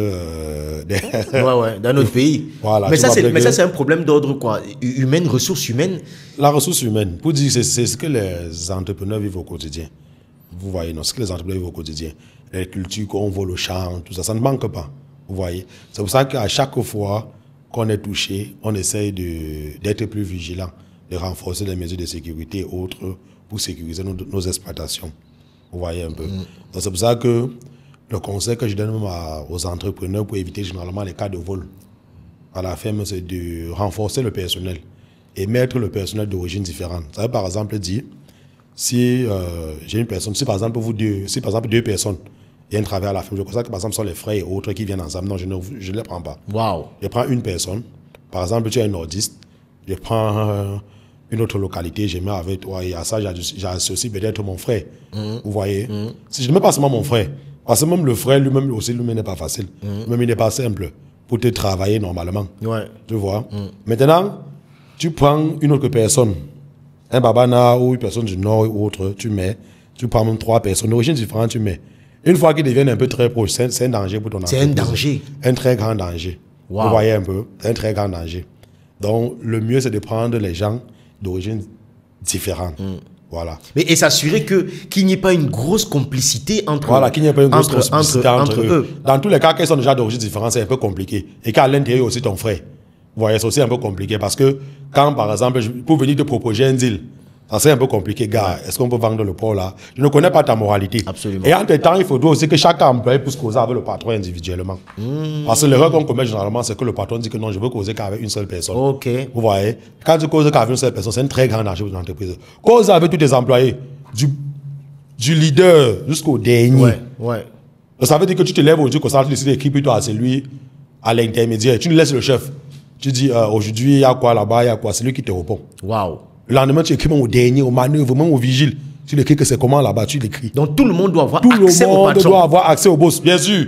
d'un autre pays. Voilà, mais ça, c'est un problème d'ordre quoi, humaine, ressources humaines. La ressource humaine, pour dire, c'est ce que les entrepreneurs vivent au quotidien. Vous voyez, non, ce que les entrepreneurs vivent au quotidien. Les cultures qu'on voit le champ, tout ça, ça ne manque pas. Vous voyez. C'est pour ça qu'à chaque fois qu'on est touché, on essaye d'être plus vigilant, de renforcer les mesures de sécurité et autres pour sécuriser nos exploitations. Vous voyez un peu. Donc c'est pour ça que le conseil que je donne même aux entrepreneurs pour éviter généralement les cas de vol à la ferme, c'est de renforcer le personnel et mettre le personnel d'origine différente. Ça veut par exemple dire, si j'ai une personne, si par exemple deux personnes viennent travailler à la ferme, je constate que par exemple ce sont les frères et autres qui viennent ensemble, non, je ne les prends pas. Wow. Je prends une personne, par exemple tu es un nordiste, je prends une autre localité, je mets avec toi et à ça j'associe peut-être mon frère. Vous voyez. Si je ne mets pas seulement mon frère, parce que même le frère lui-même aussi n'est pas facile. Même il n'est pas simple pour te travailler normalement. Ouais. Tu vois. Maintenant, tu prends une autre personne, un babana ou une personne du nord ou autre, tu prends même 3 personnes d'origine différente, tu mets. Une fois qu'ils deviennent un peu très proches, c'est un danger pour ton entreprise. C'est un danger. Un très grand danger. Wow. Vous voyez un peu, un très grand danger. Donc, le mieux, c'est de prendre les gens d'origine différente. Voilà. Et s'assurer qu'il n'y ait pas une grosse complicité entre Voilà, qu'il n'y ait pas une grosse complicité entre eux. Dans tous les cas, qu'ils sont déjà d'origine différente, c'est un peu compliqué. Et qu'à l'intérieur aussi ton frère. Vous voyez, c'est aussi un peu compliqué parce que quand, par exemple, pour venir te proposer un deal, Ça c'est un peu compliqué, gars. Est-ce qu'on peut vendre le porc là? Je ne connais pas ta moralité. Absolument. Et entre-temps, il faudrait aussi que chaque employé puisse causer avec le patron individuellement. Parce que l'erreur qu'on commet généralement, c'est que le patron dit que non, je veux causer qu'avec une seule personne. Ok. Vous voyez? Quand tu causes qu'avec une seule personne, c'est un très grand danger pour une entreprise. Cause avec tous tes employés, du leader jusqu'au dernier. Ouais. Ça veut dire que tu te lèves aujourd'hui, comme ça, tu décides d'écrire toi, c'est lui à l'intermédiaire. Tu nous laisses le chef. Tu dis, aujourd'hui, il y a quoi là-bas, il y a quoi? C'est lui qui te répond. Waouh. Le lendemain, tu écris même au dernier, au manœuvre, même au vigile. Tu l'écris que c'est comment là-bas, tu l'écris. Donc tout le monde doit avoir Tout accès le au monde patron. doit avoir accès au boss, bien sûr.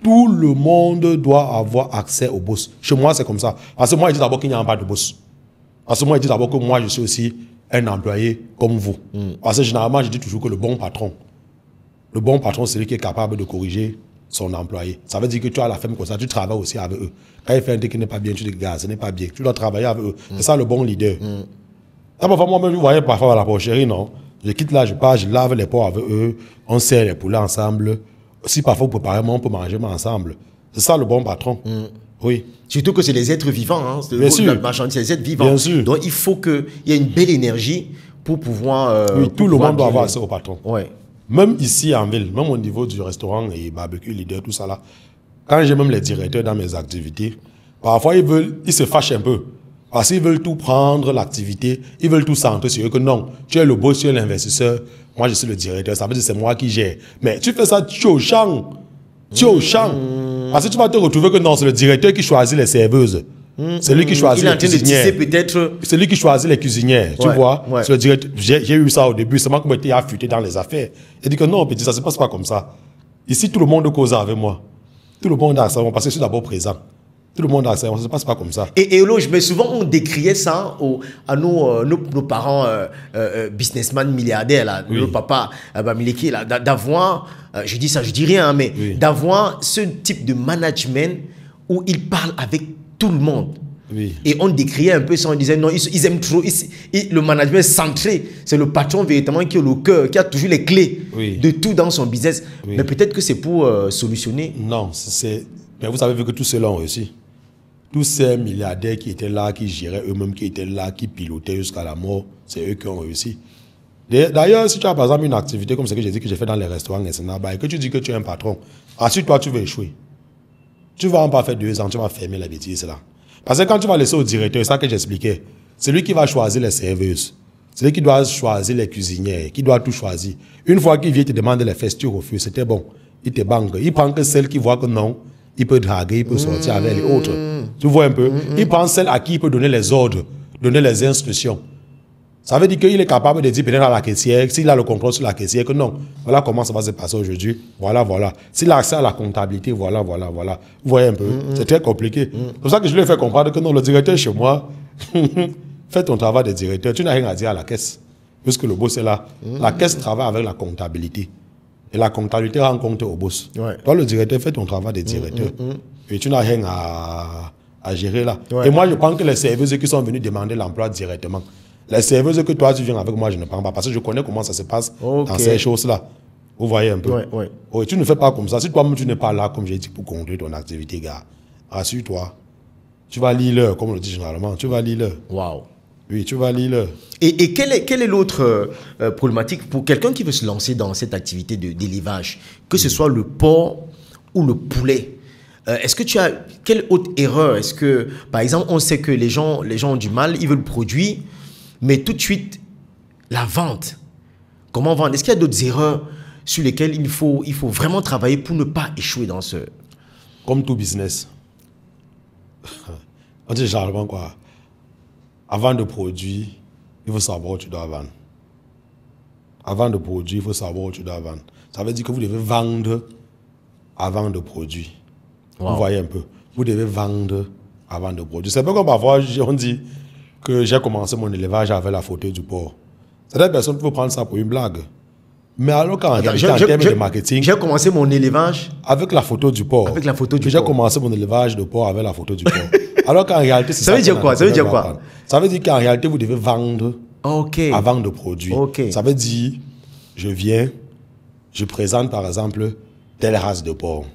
Tout le monde doit avoir accès au boss. Chez moi, c'est comme ça. Parce que moi, je dis d'abord qu'il n'y a pas de boss. Parce que moi, je dis d'abord que moi, je suis aussi un employé comme vous. Parce que généralement, je dis toujours que le bon patron, c'est celui qui est capable de corriger son employé. Ça veut dire que tu as la femme comme ça, tu travailles aussi avec eux. Quand il fait un truc qui n'est pas bien, tu dis, gars, ce n'est pas bien. Tu dois travailler avec eux. C'est ça le bon leader. Parfois, moi-même, vous voyez, parfois à la porcherie, non? Je quitte là, je pars, je lave les pots avec eux, on sert les poulets ensemble. Si parfois vous préparez, on peut manger ensemble. C'est ça le bon patron. Oui. Surtout que c'est des êtres vivants. Hein. Bien sûr. La marchandise, c'est des êtres vivants. Bien sûr. Donc il faut qu'il y ait une belle énergie pour pouvoir. Oui, tout le monde doit avoir accès au patron. Ouais. Même ici en ville, même au niveau du restaurant et barbecue, leader, tout ça là, quand j'ai même les directeurs dans mes activités, parfois ils se fâchent un peu. Parce qu'ils veulent tout prendre, l'activité, ils veulent tout centrer sur eux, que non, tu es le boss, tu es l'investisseur, moi je suis le directeur, ça veut dire que c'est moi qui gère. Mais tu fais ça, tu es au champ. Tu es au champ. Parce que tu vas te retrouver que non, c'est le directeur qui choisit les serveuses. C'est lui qui choisit les cuisinières. Peut-être. C'est lui qui choisit les cuisinières, tu vois. Ouais. C'est le directeur. J'ai eu ça au début, c'est moi qui m'étais affûté dans les affaires. Il dit que non, petit, ça se passe pas comme ça. Ici, tout le monde cause avec moi. Tout le monde a ça, parce que je suis d'abord présent. Tout le monde a ça, ça ne se passe pas comme ça. Et mais souvent on décriait ça à nos parents businessmen milliardaires, là, Oui. nos papas Mileki, là, d'avoir, je dis ça, je dis rien, mais Oui. d'avoir ce type de management où ils parlent avec tout le monde. Oui. Et on décriait un peu ça, on disait non, ils aiment trop, le management centré, c'est le patron véritablement qui a le cœur, qui a toujours les clés Oui. de tout dans son business. Oui. Mais peut-être que c'est pour solutionner. Non, mais vous avez vu que tous ceux-là ont réussi. Tous ces milliardaires qui étaient là, qui géraient eux-mêmes, qui étaient là, qui pilotaient jusqu'à la mort, c'est eux qui ont réussi. D'ailleurs, si tu as par exemple une activité comme ce que j'ai dit que j'ai fait dans les restaurants et que tu dis que tu es un patron, ensuite toi tu vas échouer. Tu vas en pas faire 2 ans, tu vas fermer la bêtise là. Parce que quand tu vas laisser au directeur, c'est ça que j'expliquais, c'est lui qui va choisir les serveuses. C'est lui qui doit choisir les cuisinières, qui doit tout choisir. Une fois qu'il vient te demander les fesses, tu refuses, c'était bon. Il te banque. Il prend que celle qui voit que non, il peut draguer, il peut sortir avec les autres. Tu vois un peu? Il prend celle à qui il peut donner les ordres, donner les instructions. Ça veut dire qu'il est capable de dire peut-être à la caissière, s'il a le contrôle sur la caissière, que non, voilà comment ça va se passer aujourd'hui, voilà. S'il a accès à la comptabilité, voilà. Vous voyez un peu? C'est très compliqué. C'est pour ça que je lui ai fait comprendre que non, le directeur chez moi, fais ton travail de directeur, tu n'as rien à dire à la caisse, puisque le boss est là. La caisse travaille avec la comptabilité. Et la comptabilité rend compte au boss. Ouais. Toi, le directeur, fais ton travail de directeur. Et tu n'as rien à gérer là. Ouais. Et moi, je pense que les serveuses qui sont venus demander l'emploi directement, les serveuses que toi, tu viens avec moi, je ne prends pas. Parce que je connais comment ça se passe dans ces choses-là. Vous voyez un peu? Ouais. Oui, tu ne fais pas comme ça. Si toi-même, tu n'es pas là, comme j'ai dit, pour conduire ton activité, gars, rassure-toi. Tu vas lire l'heure, comme on le dit généralement. Tu vas lire l'heure. Waouh. Oui, tu vas lire l'heure. Et quelle est l'autre problématique pour quelqu'un qui veut se lancer dans cette activité d'élevage, que ce soit le porc ou le poulet? Est-ce que tu as quelle autre erreur? Est-ce que, par exemple, on sait que les gens ont du mal, ils veulent le produit, mais tout de suite, la vente. Comment vendre? Est-ce qu'il y a d'autres erreurs sur lesquelles il faut vraiment travailler pour ne pas échouer dans ce... Comme tout business. On dit généralement quoi? Avant de produire, il faut savoir où tu dois vendre. Avant de produire, il faut savoir où tu dois vendre. Ça veut dire que vous devez vendre avant de produire. Wow. Vous voyez un peu. Vous devez vendre avant de produire. C'est pas comme parfois on dit que j'ai commencé mon élevage avec la photo du porc. Certaines personnes peuvent prendre ça pour une blague. Mais alors qu'en réalité, en termes de marketing, j'ai commencé mon élevage avec la photo du porc. Avec la photo du J'ai porc. commencé mon élevage de porc avec la photo du porc. Alors qu'en réalité, c'est Ça veut dire quoi? Ça veut dire quoi? apprendre. Ça veut dire qu'en réalité, vous devez vendre Ok. avant de produire. Ok. Ça veut dire, je viens, je présente par exemple telle race de porc.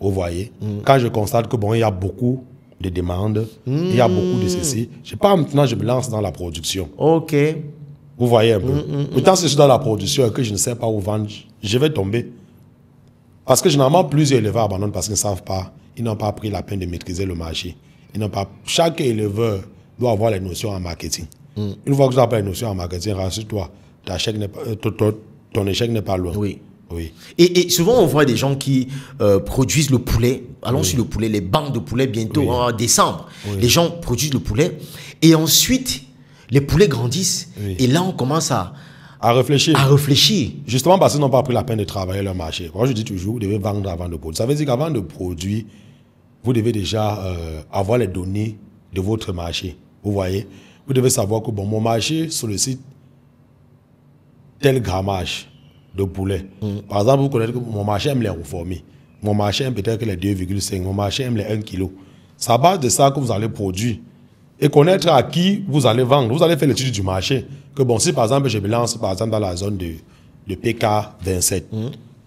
Vous voyez? Quand je constate que bon, il y a beaucoup de demandes, il y a beaucoup de ceci, je sais pas maintenant, je me lance dans la production. Ok. Vous voyez un peu. Pourtant, si je suis dans la production et que je ne sais pas où vendre, je vais tomber. Parce que généralement, plusieurs éleveurs abandonnent parce qu'ils ne savent pas. Ils n'ont pas pris la peine de maîtriser le marché. Ils n'ont pas... Chaque éleveur doit avoir les notions en marketing. Une fois que tu as les notions en marketing, rassure-toi, ton échec n'est pas loin. Oui. Oui. Et souvent, on voit des gens qui produisent le poulet. Allons sur le poulet, les banques de poulet bientôt en décembre. Les gens produisent le poulet. Et ensuite, les poulets grandissent. Et là, on commence à réfléchir. Justement parce qu'ils n'ont pas pris la peine de travailler leur marché. Moi, je dis toujours, vous devez vendre avant de produire. Ça veut dire qu'avant de produire, vous devez déjà avoir les données de votre marché. Vous voyez? Vous devez savoir que bon, mon marché sollicite tel grammage de poulet. Par exemple, vous connaissez que mon marché aime les reformés. Mon marché aime peut-être que les 2,5. Mon marché aime les 1 kg. C'est à base de ça que vous allez produire. Et connaître à qui vous allez vendre. Vous allez faire l'étude du marché. Que bon, si par exemple, je me lance par exemple dans la zone de PK 27,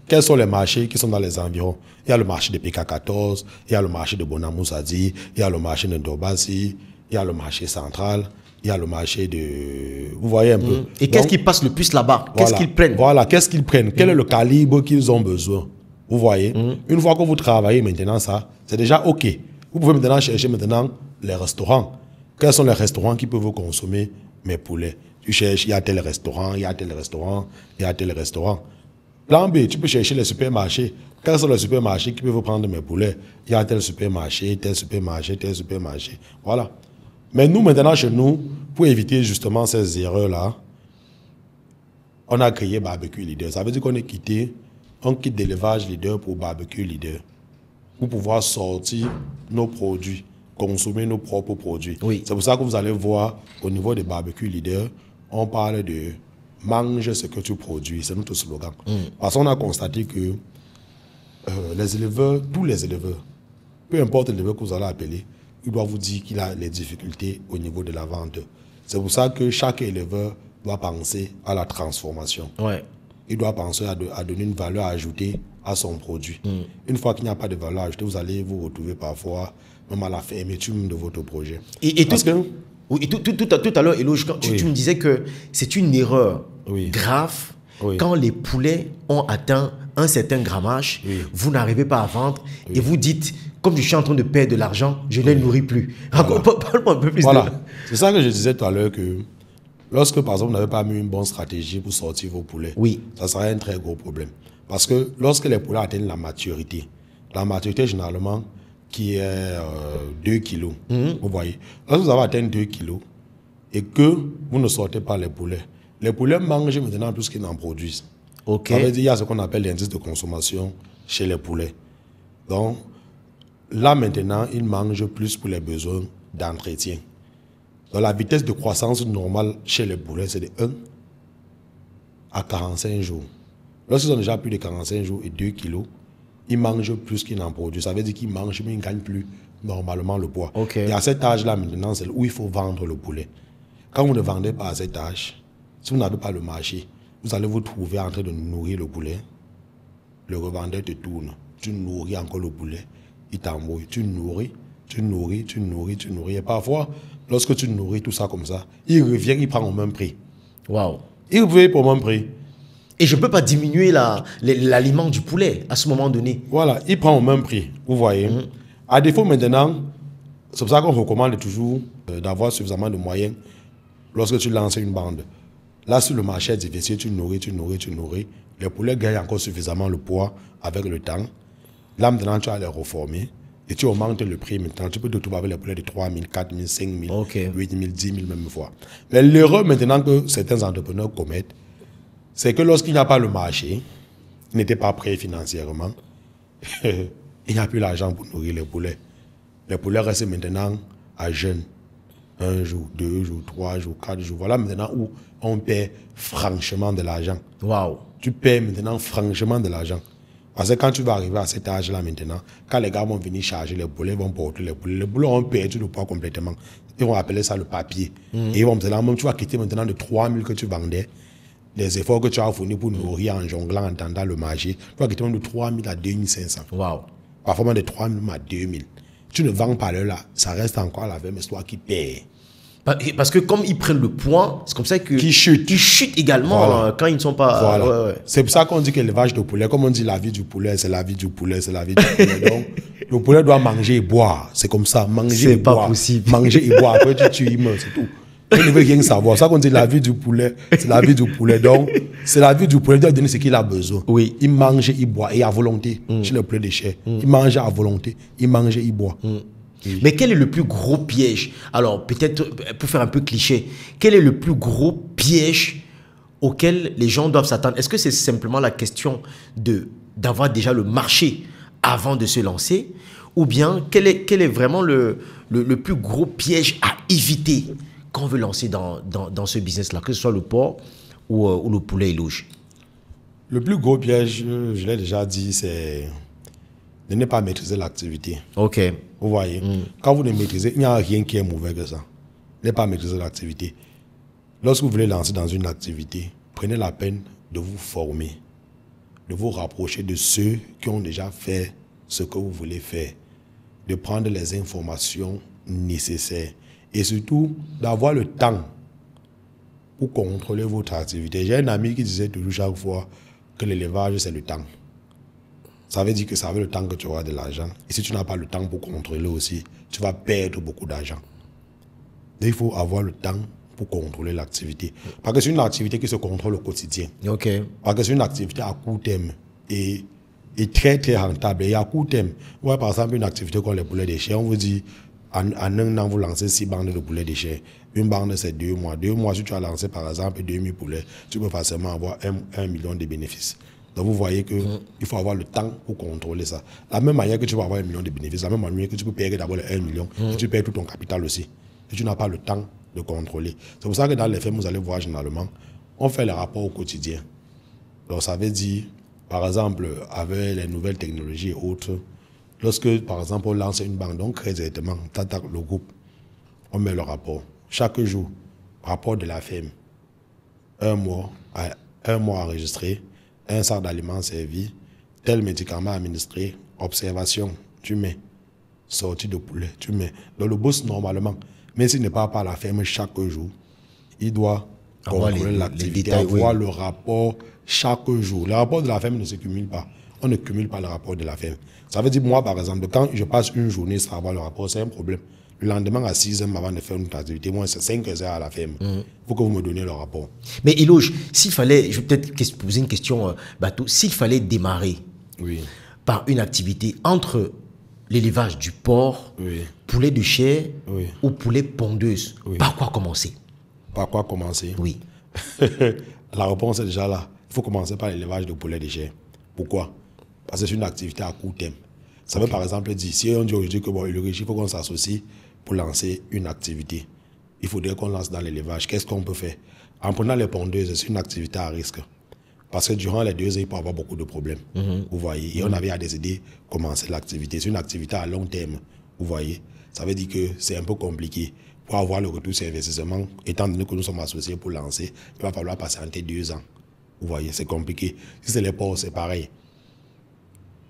quels sont les marchés qui sont dans les environs? Il y a le marché de PK 14, il y a le marché de Bonamoussadi, il y a le marché de Ndobasi, il y a le marché central, il y a le marché de... Vous voyez un peu. Et qu'est-ce qui passe le plus là-bas? Qu'est-ce qu'ils prennent? Voilà, qu'est-ce qu'ils prennent? Quel est le calibre qu'ils ont besoin? Vous voyez? Une fois que vous travaillez maintenant ça, c'est déjà OK. Vous pouvez maintenant chercher maintenant les restaurants. Quels sont les restaurants qui peuvent vous consommer mes poulets? Tu cherches, il y a tel restaurant, il y a tel restaurant, il y a tel restaurant. Plan B, tu peux chercher les supermarchés. Quels sont les supermarchés qui peuvent vous prendre mes poulets? Il y a tel supermarché, tel supermarché, tel supermarché. Voilà. Mais nous, maintenant, chez nous, pour éviter justement ces erreurs-là, on a créé Barbecue Leader. Ça veut dire qu'on est quitté, on quitte l'élevage leader pour Barbecue Leader. Pour pouvoir sortir nos produits, consommer nos propres produits. Oui. C'est pour ça que vous allez voir, au niveau des Barbecue Leader, on parle de mange ce que tu produis. C'est notre slogan. Parce qu'on a constaté que les éleveurs, tous les éleveurs, peu importe l'éleveur que vous allez appeler, il doit vous dire qu'il a les difficultés au niveau de la vente. C'est pour ça que chaque éleveur doit penser à la transformation. Ouais. Il doit penser à donner une valeur ajoutée à son produit. Une fois qu'il n'y a pas de valeur ajoutée, vous allez vous retrouver parfois même à la fermeture de votre projet. Et tout à l'heure, Eloge, tu me disais que c'est une erreur grave quand les poulets ont atteint un certain grammage, vous n'arrivez pas à vendre et vous dites, comme je suis en train de perdre de l'argent, je ne les nourris plus. Voilà. Parle-moi un peu plus de... C'est ça que je disais tout à l'heure, que lorsque, par exemple, vous n'avez pas mis une bonne stratégie pour sortir vos poulets, ça sera un très gros problème. Parce que lorsque les poulets atteignent la maturité généralement, qui est 2 kilos, vous voyez, lorsque vous avez atteint 2 kilos et que vous ne sortez pas les poulets mangent maintenant plus qu'ils n'en produisent. Ça veut dire qu'il y a ce qu'on appelle l'indice de consommation chez les poulets. Donc, là maintenant, ils mangent plus pour les besoins d'entretien. Donc, la vitesse de croissance normale chez les poulets, c'est de 1 à 45 jours. Lorsqu'ils ont déjà plus de 45 jours et 2 kilos, ils mangent plus qu'ils n'en produisent. Ça veut dire qu'ils mangent, mais ils ne gagnent plus normalement le poids. Et à cet âge-là, maintenant, c'est où il faut vendre le poulet. Quand vous ne vendez pas à cet âge, si vous n'avez pas le marché, vous allez vous trouver en train de nourrir le poulet. Le revendeur te tourne. Tu nourris encore le poulet. Il t'embrouille. Tu nourris. Et parfois, lorsque tu nourris tout ça comme ça, il revient, il prend au même prix. Waouh. Il revient pour le même prix. Et je ne peux pas diminuer l'aliment du poulet à ce moment donné. Voilà, il prend au même prix. Vous voyez. À défaut maintenant, c'est pour ça qu'on recommande toujours d'avoir suffisamment de moyens lorsque tu lances une bande. Là, sur le marché est difficile, tu nourris. Les poulets gagnent encore suffisamment le poids avec le temps. Là, maintenant, tu vas les reformer et tu augmentes le prix maintenant. Tu peux te trouver avec les poulets de 3 000, 4 000, 5 000, 8 000, 10 000 même fois. Mais l'erreur maintenant que certains entrepreneurs commettent, c'est que lorsqu'il n'y a pas le marché, ils n'étaient pas prêts financièrement, il n'y a plus l'argent pour nourrir les poulets. Les poulets restent maintenant à jeûne. 1 jour, 2 jours, 3 jours, 4 jours. Voilà maintenant où on paie franchement de l'argent. Waouh. Tu paies maintenant franchement de l'argent. Parce que quand tu vas arriver à cet âge-là maintenant, quand les gars vont venir charger les poulets, ils vont porter les poulets ont perdu le poids complètement. Ils vont appeler ça le papier. Et ils vont maintenant, même tu vas quitter maintenant de 3 000 que tu vendais, les efforts que tu as fournis pour nourrir en jonglant, en tendant le marché, tu vas quitter même de 3 000 à 2 500. Waouh. Parfois même de 3 000 à 2 000. Tu ne vends pas là, ça reste encore la même histoire qui paie. Parce que comme ils prennent le poids, c'est comme ça que... Qui chutent. Qui chutent également Voilà. quand ils ne sont pas... Voilà. Ouais. C'est pour ça qu'on dit que l'élevage de poulet, comme on dit la vie du poulet, c'est la vie du poulet, c'est la vie du poulet. Donc, le poulet doit manger et boire. C'est comme ça, manger C'est et pas boire. possible. Manger et boire. Après, tu y meurs, c'est tout. Il ne veut rien savoir. C'est ça qu'on dit la vie du poulet, c'est la vie du poulet. Donc, c'est la vie du poulet. Il doit donner ce qu'il a besoin. Oui. Il mange, il boit, et à volonté. Chez le poulet de chair. Il mange à volonté. Il mange, il boit. Mais quel est le plus gros piège? Alors, peut-être pour faire un peu cliché, quel est le plus gros piège auquel les gens doivent s'attendre? Est-ce que c'est simplement la question d'avoir déjà le marché avant de se lancer? Ou bien, quel est vraiment le plus gros piège à éviter quand on veut lancer dans ce business-là, que ce soit le porc ou le poulet élouge? Le plus gros piège, je l'ai déjà dit, c'est de ne pas maîtriser l'activité. Ok. Vous voyez, quand vous ne maîtrisez, il n'y a rien qui est mauvais que ça. Ne pas maîtriser l'activité. Lorsque vous voulez lancer dans une activité, prenez la peine de vous former, de vous rapprocher de ceux qui ont déjà fait ce que vous voulez faire, de prendre les informations nécessaires et surtout d'avoir le temps pour contrôler votre activité. J'ai un ami qui disait toujours chaque fois que l'élevage, c'est le temps. Ça veut dire que ça veut le temps que tu auras de l'argent. Et si tu n'as pas le temps pour contrôler aussi, tu vas perdre beaucoup d'argent. Donc, il faut avoir le temps pour contrôler l'activité. Parce que c'est une activité qui se contrôle au quotidien. Ok. Parce que c'est une activité à court terme et très, très rentable. Et à court terme, ouais, par exemple, une activité comme les poulets de chair, on vous dit, en un an, vous lancez 6 bandes de poulets de chair. Une bande, c'est 2 mois. 2 mois, si tu as lancé, par exemple, 2000 poulets, tu peux facilement avoir 1 million de bénéfices. Donc, vous voyez qu'il faut avoir le temps pour contrôler ça. La même manière que tu vas avoir 1 million de bénéfices, la même manière que tu peux payer d'abord les 1 million, tu payes tout ton capital aussi. Et tu n'as pas le temps de contrôler. C'est pour ça que dans les fermes, vous allez voir généralement, on fait les rapports au quotidien. Donc, ça veut dire, par exemple, avec les nouvelles technologies et autres, lorsque, par exemple, on lance une banque, on crée directement, le groupe, on met le rapport. Chaque jour, rapport de la ferme. 1 mois enregistré, un sac d'aliments servi, tel médicament administré, observation, tu mets, sortie de poulet, tu mets. Donc le boss, normalement, même s'il ne part pas à la ferme chaque jour, il doit contrôler l'activité, avoir le rapport chaque jour. Le rapport de la ferme ne se cumule pas. On ne cumule pas le rapport de la ferme. Ça veut dire, moi, par exemple, quand je passe une journée sans avoir le rapport, c'est un problème. Le lendemain, à 6 h avant de faire une activité, moi, c'est 5 heures à la ferme. Il faut que vous me donniez le rapport. Mais Eloge, s'il fallait, je vais peut-être poser une question bateau, s'il fallait démarrer par une activité entre l'élevage du porc, poulet de chair ou poulet pondeuse, par quoi commencer? Par quoi commencer? Oui. La réponse est déjà là. Il faut commencer par l'élevage de poulet de chair. Pourquoi? Parce que c'est une activité à court terme. Ça veut par exemple dire, si on dit aujourd'hui que bon, le régime, il faut qu'on s'associe pour lancer une activité. Il faudrait qu'on lance dans l'élevage. Qu'est-ce qu'on peut faire? En prenant les pondeuses, c'est une activité à risque. Parce que durant les 2 ans, il peut y avoir beaucoup de problèmes. Vous voyez? Et on avait décidé de commencer l'activité. C'est une activité à long terme. Vous voyez? Ça veut dire que c'est un peu compliqué. Pour avoir le retour sur investissement, étant donné que nous sommes associés pour lancer, il va falloir patienter 2 ans. Vous voyez? C'est compliqué. Si c'est les porcs, c'est pareil.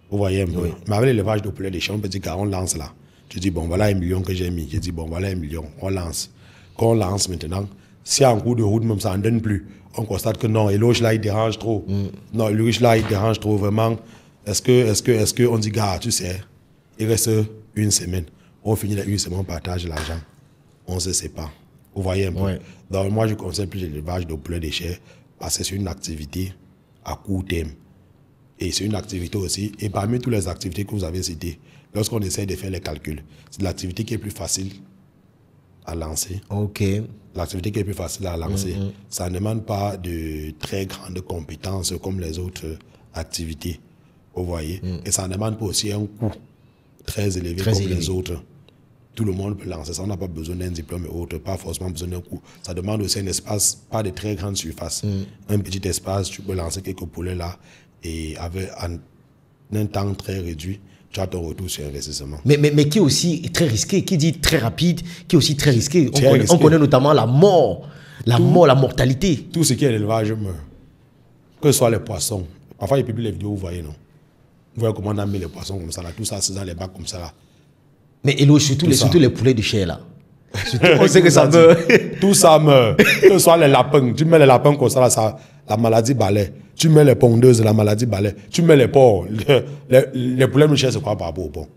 Vous voyez un peu. Mais avec l'élevage de poulet de chair, on peut dire qu'on lance là. Tu dis, bon, voilà 1 million que j'ai mis. Je dis, bon, voilà 1 million. On lance. Quand on lance maintenant, si en cours de route, même ça n'en donne plus, on constate que non, Eloge là, il dérange trop. Non, Eloge là, il dérange trop, vraiment. Est-ce que on dit, gars, tu sais, il reste 1 semaine. On finit la 1 semaine, on partage l'argent. On se sépare. Vous voyez un peu. Donc, moi, je conseille plus l'élevage de poulet de chair parce que c'est une activité à court terme. Et c'est une activité aussi. Et parmi toutes les activités que vous avez citées, lorsqu'on essaie de faire les calculs, c'est l'activité qui est plus facile à lancer. Ok. L'activité qui est plus facile à lancer. Ça ne demande pas de très grandes compétences comme les autres activités. Vous voyez? Et ça ne demande pas aussi un coût très élevé comme les autres. Tout le monde peut lancer ça. On n'a pas besoin d'un diplôme et autres, pas forcément besoin d'un coût. Ça demande aussi un espace, pas de très grande surface. Un petit espace, tu peux lancer quelques poulets là. Et avec un temps très réduit, tu as ton retour sur investissement. Mais qui est aussi très risqué, qui dit très rapide, qui est aussi très risqué. On connaît notamment la mort, la mortalité. Tout ce qui est l'élevage meurt. Que ce soit les poissons. Parfois, ils publient les vidéos, vous voyez, non? Vous voyez comment on a mis les poissons comme ça, là. Tout ça, c'est dans les bacs comme ça, là. Mais Eloge, surtout les poulets de chair, là. On sait que ça meurt. Tout ça meurt. Que ce soit les lapins, tu mets les lapins comme ça, la maladie balaie. Tu mets les pondeuses, la maladie balaie. Tu mets les porcs. Les poulets de chair, c'est quoi par rapport au porc?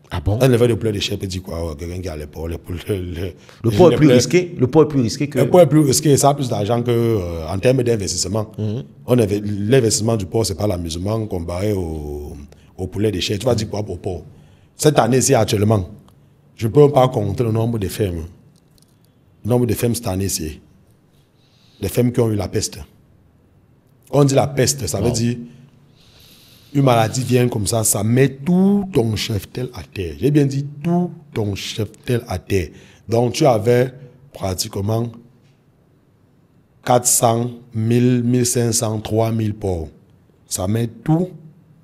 Ah bon? Un éleveur de poulet de chair peut dire quoi? Quelqu'un qui a les porcs, les poules. Le porc est plus risqué. Le porc est plus risqué que. Le porc est plus risqué, ça a plus d'argent que en termes d'investissement. L'investissement du porc, c'est pas l'amusement comparé au poulet de chair. Tu vas dire quoi pour porc? Cette année-ci, actuellement, je ne peux pas compter le nombre de fermes. Le nombre de fermes cette année-ci. Les fermes qui ont eu la peste. On dit la peste, ça veut dire une maladie vient comme ça met tout ton cheptel à terre. J'ai bien dit tout ton cheptel à terre. Donc tu avais pratiquement 400, 1000, 1500, 3000 porcs. Ça met tout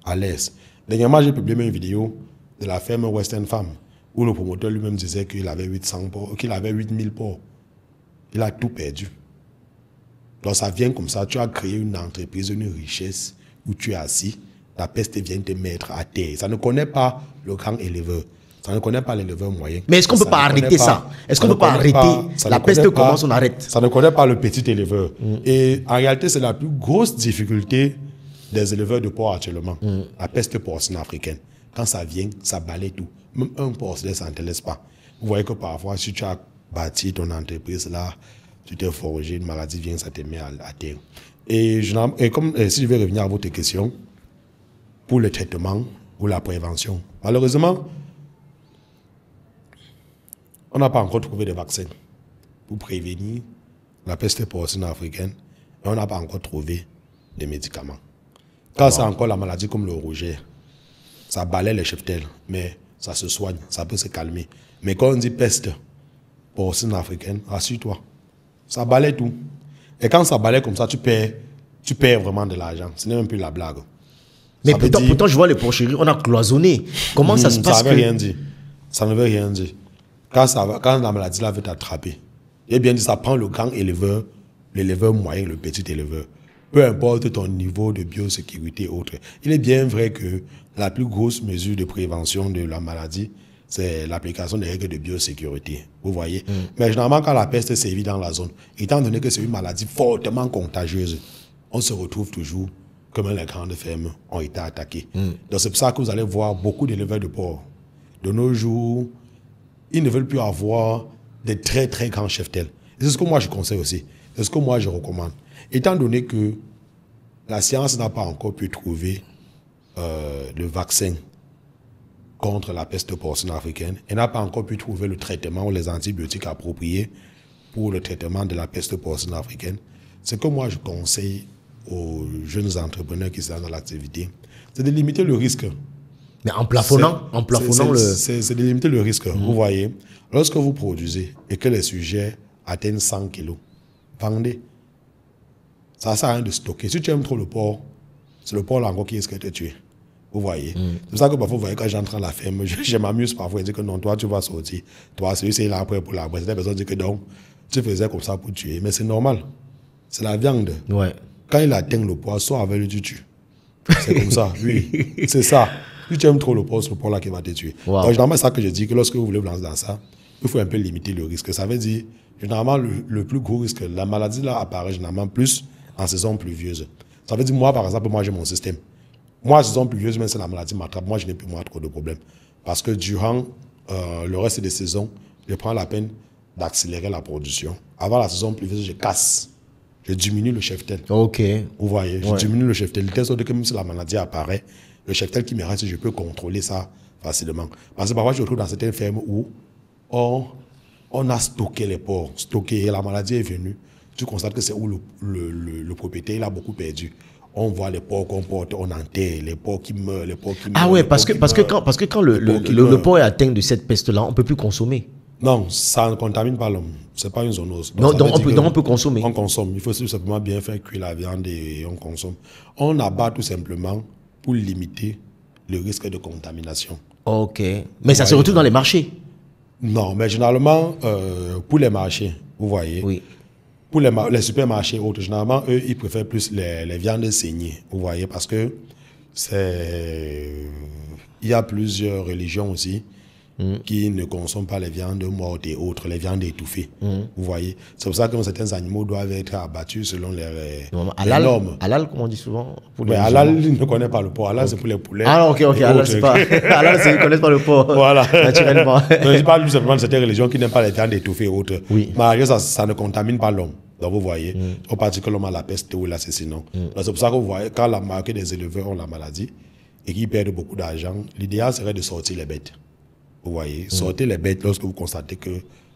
à l'aise. Dernièrement, j'ai publié une vidéo de la ferme Western Farm où le promoteur lui-même disait qu'il avait 800 porcs, qu'il avait 8000 porcs. Il a tout perdu. Donc ça vient comme ça, tu as créé une entreprise, une richesse où tu es assis, la peste vient te mettre à terre. Ça ne connaît pas le grand éleveur, ça ne connaît pas l'éleveur moyen. Mais est-ce qu'on ne peut pas arrêter ça? Est-ce qu'on ne peut pas arrêter la peste commence, on arrête? Ça ne connaît pas le petit éleveur. Et en réalité, c'est la plus grosse difficulté des éleveurs de porc actuellement. La peste porcine africaine. Quand ça vient, ça balaye tout. Même un porc ça ne te laisse pas. Vous voyez que parfois, si tu as bâti ton entreprise là, tu t'es forgé, une maladie vient, ça te met à terre. Et si je vais revenir à votre question, pour le traitement ou la prévention, malheureusement, on n'a pas encore trouvé de vaccin pour prévenir la peste porcine africaine et on n'a pas encore trouvé de médicaments. Quand c'est encore la maladie comme le rouget, ça balaie les cheptels, mais ça se soigne, ça peut se calmer. Mais quand on dit peste porcine africaine, rassure-toi, ça balaie tout. Et quand ça balaie comme ça, tu perds vraiment de l'argent. Ce n'est même plus la blague. Mais pourtant, je vois les porcheries, on a cloisonné. Comment ça se passe? Ça ne veut rien dire. Ça ne veut rien dire. Quand la maladie là veut t'attraper, j'ai bien dit, ça prend le grand éleveur, l'éleveur moyen, le petit éleveur. Peu importe ton niveau de biosécurité autre. Il est bien vrai que la plus grosse mesure de prévention de la maladie, c'est l'application des règles de biosécurité. Vous voyez? Mais généralement, quand la peste sévit dans la zone, étant donné que c'est une maladie fortement contagieuse, on se retrouve toujours comme les grandes fermes ont été attaquées. Donc c'est pour ça que vous allez voir beaucoup d'éleveurs de porc. De nos jours, ils ne veulent plus avoir des très très grands cheptels. C'est ce que moi je conseille aussi. C'est ce que moi je recommande. Étant donné que la science n'a pas encore pu trouver le vaccin contre la peste porcine africaine, elle n'a pas encore pu trouver le traitement ou les antibiotiques appropriés pour le traitement de la peste porcine africaine. Ce que moi je conseille aux jeunes entrepreneurs qui sont dans l'activité, c'est de limiter le risque. Mais en plafonnant le... C'est de limiter le risque. Vous voyez, lorsque vous produisez et que les sujets atteignent 100 kilos, vendez. Ça ne sert à rien de stocker. Si tu aimes trop le porc, c'est le porc là encore qui risque de te tuer. Vous voyez. C'est pour ça que parfois, vous voyez, quand j'entre à la ferme, je m'amuse parfois et dire que non, toi, tu vas sortir. Toi, celui-ci est là après pour la boîte. Cette personne dit que donc, tu faisais comme ça pour tuer. Mais c'est normal. C'est la viande. Ouais. Quand il atteint le poids, soit avec le tu tues. C'est comme ça, oui. C'est ça. Si tu aimes trop le porc, c'est le porc là qui va te tuer. Wow. Donc, généralement, c'est ça que je dis, que lorsque vous voulez vous lancer dans ça, il faut un peu limiter le risque. Ça veut dire, généralement, le plus gros risque, la maladie là apparaît généralement plus en saison pluvieuse. Ça veut dire, moi, par exemple, moi, j'ai mon système. Moi, en saison pluvieuse, même si la maladie m'attrape, moi, je n'ai plus moi trop de problèmes. Parce que durant le reste des saisons, je prends la peine d'accélérer la production. Avant la saison pluvieuse, je casse. Je diminue le cheptel. Ok. Vous voyez, je diminue le cheptel. De telle sorte que même si la maladie apparaît, le cheptel qui me reste, je peux contrôler ça facilement. Parce que parfois, je retrouve dans certaines fermes où on a stocké les porcs, stocké, et la maladie est venue. Tu constates que c'est où le propriétaire il a beaucoup perdu. On voit les porcs qu'on porte, on enterre, les porcs qui meurent, les porcs qui meurent. Ah ouais, parce que quand le porc est atteint de cette peste-là, on ne peut plus consommer. Non, ça ne contamine pas l'homme. Ce n'est pas une zoonose. Donc on peut consommer. On consomme. Il faut tout simplement bien faire cuire la viande et on consomme. On abat tout simplement pour limiter le risque de contamination. Ok. Mais ça se retrouve dans les marchés? Non, mais généralement, pour les marchés, vous voyez, oui. Pour les supermarchés autres, généralement, eux, ils préfèrent plus les viandes saignées, vous voyez, parce que il y a plusieurs religions aussi qui ne consomment pas les viandes mortes et autres, les viandes étouffées. Vous voyez? C'est pour ça que certains animaux doivent être abattus selon les normes. Halal, comme on dit souvent. Mais halal, il ne connaît pas le porc. Halal, c'est pour les poulets. Ah, ok. Halal, c'est pas. Halal, ils ne connaissent pas le porc. Voilà. Naturellement. Je parle simplement de certaines religions qui n'aiment pas les viandes étouffées et autres. Oui. Mais ça ne contamine pas l'homme. Donc, vous voyez, au particulièrement la peste ou l'assassinat. C'est pour ça que vous voyez, quand la marque des éleveurs ont la maladie et qu'ils perdent beaucoup d'argent, l'idéal serait de sortir les bêtes. Vous voyez, sortez les bêtes lorsque vous constatez que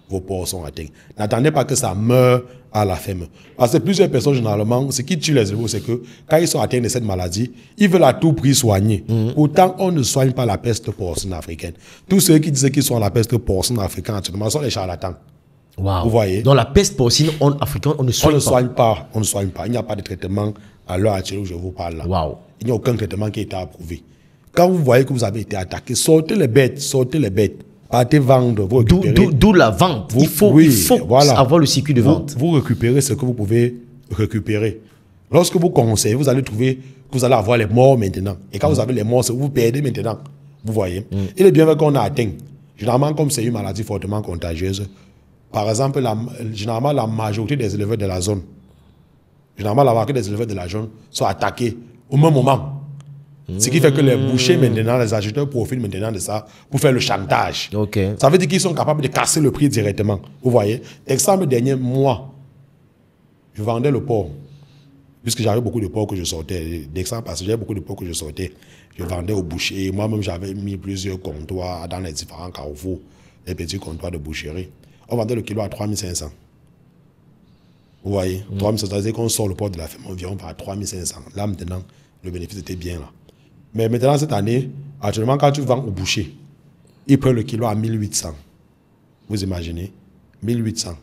vos porcs sont atteints. N'attendez pas que ça meure à la ferme. Parce que plusieurs personnes, généralement, ce qui tue les éleveurs, c'est que quand ils sont atteints de cette maladie, ils veulent à tout prix soigner. Pourtant, on ne soigne pas la peste porcine africaine. Tous ceux qui disent qu'ils sont la peste porcine africaine actuellement sont les charlatans. Wow. Vous voyez? Dans la peste porcine africaine, on ne soigne pas. On ne soigne pas. Il n'y a pas de traitement à l'heure actuelle où je vous parle là. Wow. Il n'y a aucun traitement qui a été approuvé. Quand vous voyez que vous avez été attaqué, sortez les bêtes. Partez vendre, vous récupérez. D'où la vente. Il faut voilà. Avoir le circuit de vente. Vous récupérez ce que vous pouvez récupérer. Lorsque vous conseillez, vous allez trouver que vous allez avoir les morts maintenant. Et quand vous avez les morts, vous perdez maintenant. Vous voyez? Il est bien vrai qu'on a atteint. Généralement, comme c'est une maladie fortement contagieuse, par exemple, généralement, la majorité des éleveurs de la zone, sont attaqués au même moment. Ce qui fait que les bouchers maintenant, les acheteurs profitent maintenant de ça pour faire le chantage. Okay. Ça veut dire qu'ils sont capables de casser le prix directement. Vous voyez? Exemple, le dernier mois, je vendais le porc. Puisque j'avais beaucoup de porcs que je sortais. D'exemple, parce que j'avais beaucoup de porcs que je sortais. Je vendais aux bouchers. Moi-même, j'avais mis plusieurs comptoirs dans les différents carrefours, les petits comptoirs de boucherie. On vendait le kilo à 3500. Vous voyez? 3500, c'est-à-dire qu'on sort le porc de la ferme environ par 3500. Là, maintenant, le bénéfice était bien là. Mais maintenant, cette année, actuellement, quand tu vends au boucher, il prend le kilo à 1800. Vous imaginez? 1800.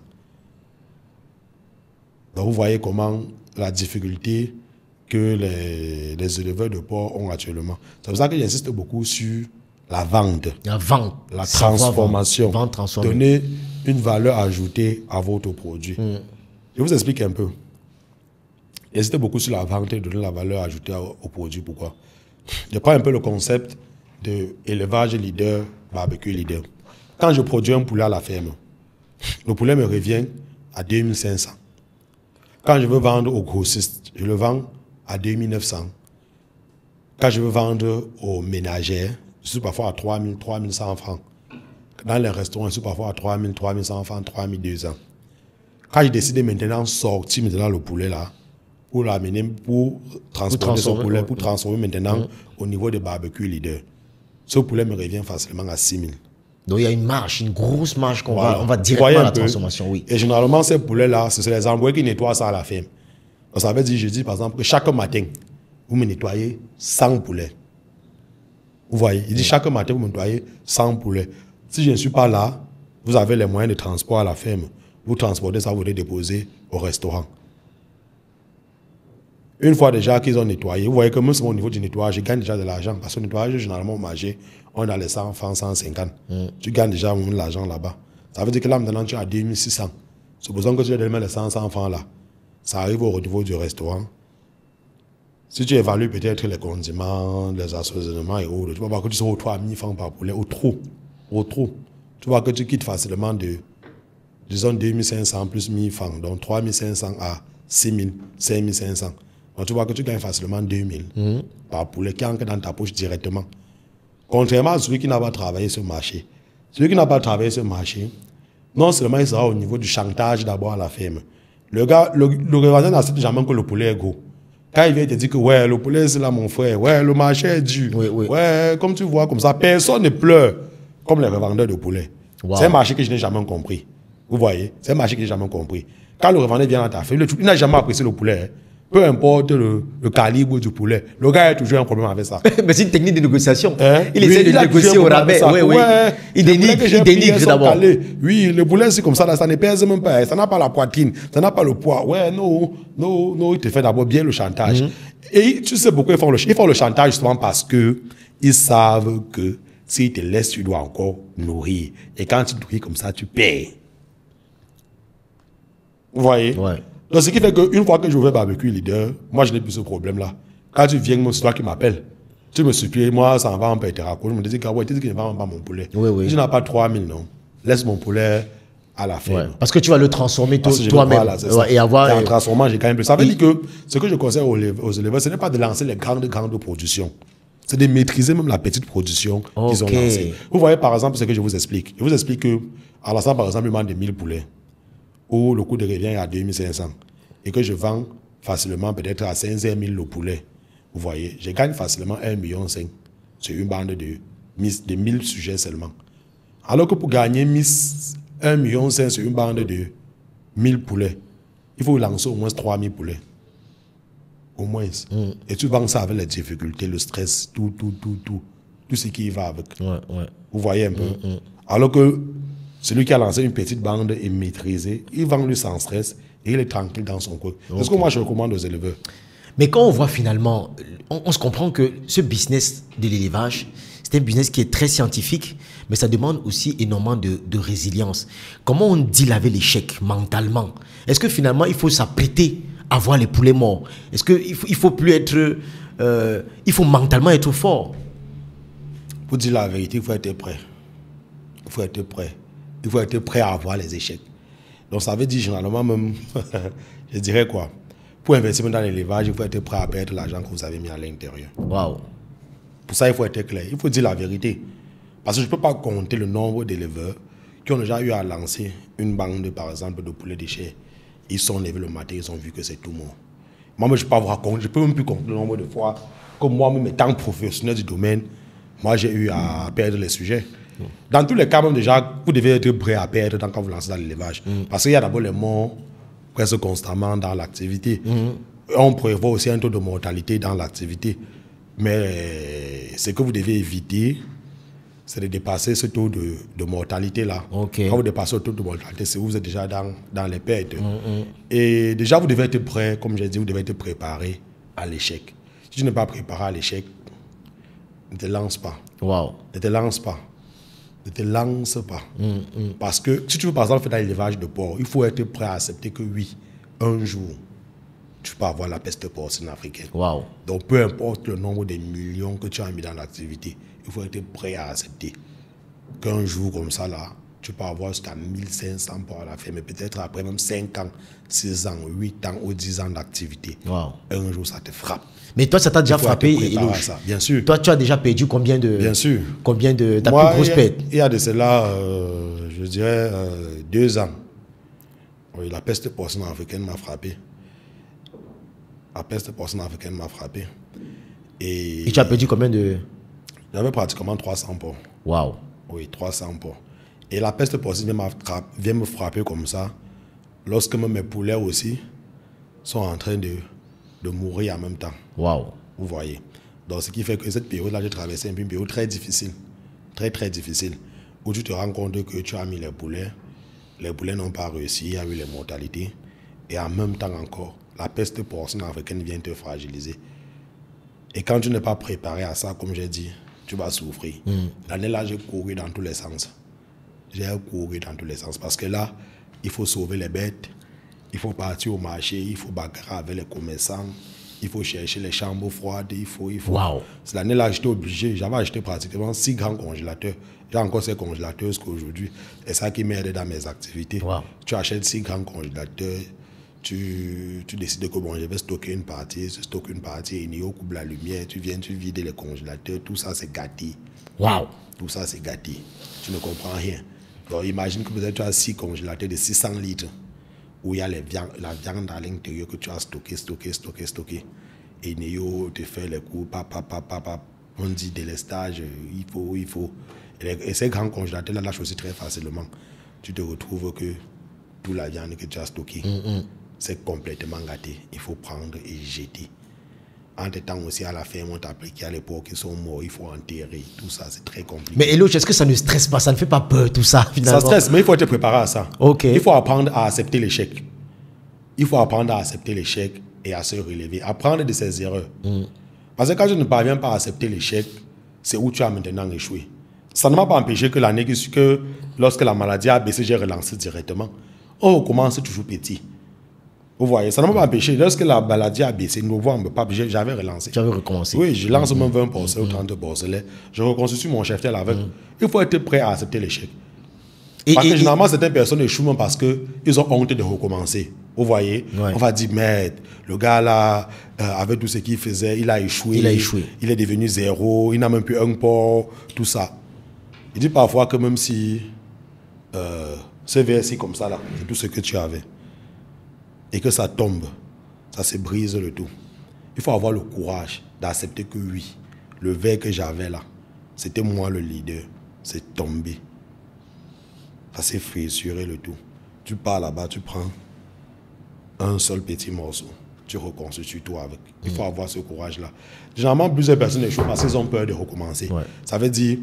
Donc, vous voyez comment la difficulté que les éleveurs de porc ont actuellement. C'est pour ça que j'insiste beaucoup sur la vente. La vente. La transformation. Vente transformée. Donner une valeur ajoutée à votre produit. Je vous explique un peu. J'insiste beaucoup sur la vente et donner la valeur ajoutée au produit. Pourquoi? Je prends un peu le concept de élevage leader, barbecue leader. Quand je produis un poulet à la ferme, le poulet me revient à 2500. Quand je veux vendre au grossiste, je le vends à 2900. Quand je veux vendre aux ménagères, je suis parfois à 3000, 3100 francs. Dans les restaurants, je suis parfois à 3000, 3100 francs, 3200. Quand je décide maintenant de sortir maintenant le poulet là, pour l'amener, pour transporter ce poulet, pour transformer maintenant au niveau des barbecue leader, ce poulet me revient facilement à 6000. Donc il y a une marge, une grosse marge qu'on va directement à la transformation. Oui. Et généralement, ces poulets-là, c'est les employés qui nettoient ça à la ferme. Donc, ça veut dire, je dis par exemple, que chaque matin, vous me nettoyez 100 poulets. Vous voyez, il dit chaque matin, vous me nettoyez 100 poulets. Si je ne suis pas là, vous avez les moyens de transport à la ferme. Vous transportez ça, vous les déposez au restaurant. Une fois déjà qu'ils ont nettoyé, vous voyez que même au niveau du nettoyage, je gagne déjà de l'argent. Parce que le nettoyage, généralement, au marché, on a les 100 francs, 150. Tu gagnes déjà de l'argent là-bas. Ça veut dire que là, maintenant, tu as 2600. Supposons que tu as donné les 100 francs là. Ça arrive au niveau du restaurant. Si tu évalues peut-être les condiments, les assaisonnements et autres, tu vas voir que tu seras aux 3000 francs par poulet, au trop. Tu vois que tu quittes facilement de, disons, 2500 plus 1000 francs. Donc 3500 à 6000, 5500. Donc, tu vois que tu gagnes facilement 2000 par poulet qui entre dans ta poche directement. Contrairement à celui qui n'a pas travaillé ce marché. Celui qui n'a pas travaillé ce marché, non seulement il sera au niveau du chantage d'abord à la ferme. Le gars, le revendeur n'accepte jamais que le poulet est gros. Quand il vient te dire que ouais, le poulet c'est là mon frère, ouais, le marché est dur. Oui. Ouais, comme tu vois, comme ça, personne ne pleure comme les revendeurs de poulet. Wow. C'est un marché que je n'ai jamais compris. Vous voyez, c'est un marché que je n'ai jamais compris. Quand le revendeur vient dans ta ferme, il n'a jamais apprécié le poulet. Hein. Peu importe le calibre du poulet. Le gars a toujours un problème avec ça. Mais c'est une technique de négociation. Hein? Il essaie de négocier au rabais. Oui. Il dénigre d'abord. Oui, le poulet, c'est comme ça. Là, ça ne pèse même pas. Ça n'a pas la poitrine. Ça n'a pas le poids. Ouais, non. Il te fait d'abord bien le chantage. Et tu sais pourquoi ils font le chantage justement parce qu'ils savent que s'ils te laissent, tu dois encore nourrir. Et quand tu nourris comme ça, tu payes. Vous voyez? Ouais. Donc, ce qui fait qu'une fois que je vais barbecue leader, moi, je n'ai plus ce problème-là. Quand tu viens, c'est toi qui m'appelles. Tu me supplies, moi, ça en va en péteraco. Je me disais, ouais, tu dis que je ne vends pas mon poulet. Oui, oui. Je n'ai pas 3000, non. Laisse mon poulet à la ferme. Ouais. Parce que tu vas le transformer toi-même. Voilà, Et avoir. Et en transformant, j'ai quand même plus. Ça veut dire que ce que je conseille aux éleveurs, ce n'est pas de lancer les grandes productions. C'est de maîtriser même la petite production qu'ils ont lancée. Vous voyez, par exemple, ce que je vous explique. Je vous explique que, à l'instant, par exemple, je vends des 1000 poulets, où le coût de revient est à 2500, et que je vends facilement peut-être à 500 000 le poulet. Vous voyez, je gagne facilement 1,5 million sur une bande de 1000 sujets seulement. Alors que pour gagner 1,5 million sur une bande de 1000 poulets, il faut lancer au moins 3000 poulets. Au moins. Et tu vends ça avec les difficultés, le stress, tout ce qui va avec. Vous voyez un peu. Alors que celui qui a lancé une petite bande est maîtrisé, il vend lui sans stress et il est tranquille dans son coin. C'est ce que moi je recommande aux éleveurs. Mais quand on voit finalement, on se comprend que ce business de l'élevage, c'est un business qui est très scientifique, mais ça demande aussi énormément de résilience. Comment on deal avec l'échec mentalement? Est-ce que finalement, il faut s'apprêter à voir les poulets morts? Est-ce qu'il faut plus être... il faut mentalement être fort? Pour dire la vérité, il faut être prêt. Il faut être prêt. Il faut être prêt à avoir les échecs. Donc ça veut dire généralement même, je dirais quoi? Pour investir dans l'élevage, il faut être prêt à perdre l'argent que vous avez mis à l'intérieur. Waouh. Pour ça, il faut être clair. Il faut dire la vérité. Parce que je ne peux pas compter le nombre d'éleveurs qui ont déjà eu à lancer une bande, par exemple, de poulets déchets. Ils sont levés le matin, ils ont vu que c'est tout mort. Moi, je ne peux pas vous raconter, je ne peux même plus compter le nombre de fois que moi-même, étant professionnel du domaine, moi, j'ai eu à perdre les sujets. Dans tous les cas, même déjà, vous devez être prêt à perdre quand vous lancez dans l'élevage. Parce qu'il y a d'abord les morts presque constamment dans l'activité. On prévoit aussi un taux de mortalité dans l'activité. Mais ce que vous devez éviter, c'est de dépasser ce taux de mortalité-là. Quand vous dépassez le taux de mortalité, c'est où vous êtes déjà dans les pertes. Et déjà, vous devez être prêt, comme j'ai dit, vous devez être préparé à l'échec. Si tu n'es pas préparé à l'échec, ne te lance pas. Ne te lance pas. Ne te lance pas. Parce que si tu veux par exemple faire l'élevage de porc, il faut être prêt à accepter que oui, un jour, tu peux avoir la peste porcine africaine. Donc peu importe le nombre de millions que tu as mis dans l'activité, il faut être prêt à accepter qu'un jour comme ça, là, tu peux avoir jusqu'à 1500 porcs à la ferme, mais peut-être après même 5 ans, 6 ans, 8 ans ou 10 ans d'activité. Un jour, ça te frappe. Mais toi, ça t'a déjà frappé, bien sûr. Toi, tu as déjà perdu combien de... Bien sûr. Combien de... Ta plus grosse perte? Il y a de cela, je dirais, 2 ans. Oui, la peste porcine africaine m'a frappé. La peste porcine africaine m'a frappé. Et tu as perdu combien de... J'avais pratiquement 300 porcs. Oui, 300 porcs. Et la peste porcine vient me frapper comme ça, lorsque mes poulets aussi sont en train de mourir en même temps. Vous voyez. Donc, ce qui fait que cette période-là, j'ai traversé une période très difficile. Très, très difficile. Où tu te rends compte que tu as mis les poulets n'ont pas réussi, il y a eu les mortalités. Et en même temps encore, la peste porcine africaine vient te fragiliser. Et quand tu n'es pas préparé à ça, comme j'ai dit, tu vas souffrir. L'année-là, j'ai couru dans tous les sens. J'ai couru dans tous les sens. Parce que là, il faut sauver les bêtes. Il faut partir au marché. Il faut bagarrer avec les commerçants. Il faut chercher les chambres froides. Il faut. C'est l'année-là, j'étais obligé. J'avais acheté pratiquement 6 grands congélateurs. J'ai encore ces congélateurs qu'aujourd'hui. Et ça qui m'aide dans mes activités. Tu achètes 6 grands congélateurs. Tu décides que bon, je vais stocker une partie. Je stocke une partie. Et Nio coupe la lumière. Tu viens, tu vides les congélateurs. Tout ça, c'est gâté. Tout ça, c'est gâté. Tu ne comprends rien. Donc, imagine que peut-être tu as 6 congélateurs de 600 litres où il y a la viande à l'intérieur que tu as stocké. Et Néo te fait les coups, on dit délestage, il faut. Et ces grands congélateurs-là lâchent aussi très facilement. Tu te retrouves que toute la viande que tu as stockée, c'est complètement gâté. Il faut prendre et jeter. En temps aussi, à la ferme, on t'apprend qu'il y a les porcs qui sont morts, il faut enterrer. Tout ça, c'est très compliqué. Mais Eloge, est-ce que ça ne stresse pas? Ça ne fait pas peur, tout ça, finalement? Ça stresse, mais il faut être préparé à ça. Il faut apprendre à accepter l'échec. Il faut apprendre à accepter l'échec et à se relever. Apprendre de ses erreurs. Parce que quand je ne parviens pas à accepter l'échec, c'est où tu as maintenant échoué. Ça ne m'a pas empêché que l'année lorsque la maladie a baissé, j'ai relancé directement. On recommence toujours petit. Vous voyez, ça ne m'a pas empêché. Lorsque la maladie a baissé, novembre, j'avais relancé. Tu avais recommencé. Oui, je lance même 20 porcelets ou 30 porcelets. Je reconstitue mon cheptel avec. Il faut être prêt à accepter l'échec. Parce que généralement, certaines personnes échouent même parce qu'ils ont honte de recommencer. Vous voyez, on va dire, merde, le gars là, avec tout ce qu'il faisait, il a échoué. Il est devenu zéro, il n'a même plus un port, tout ça. Il dit parfois que même si ce verset comme ça là, c'est tout ce que tu avais, et que ça tombe, ça se brise le tout. Il faut avoir le courage d'accepter que oui, le verre que j'avais là, c'était moi le leader, c'est tombé. Ça s'est fissuré le tout. Tu pars là-bas, tu prends un seul petit morceau, tu reconstitues tout avec. Il faut avoir ce courage-là. Généralement, plusieurs personnes échouent parce qu'ils ont peur de recommencer. Ouais. Ça veut dire,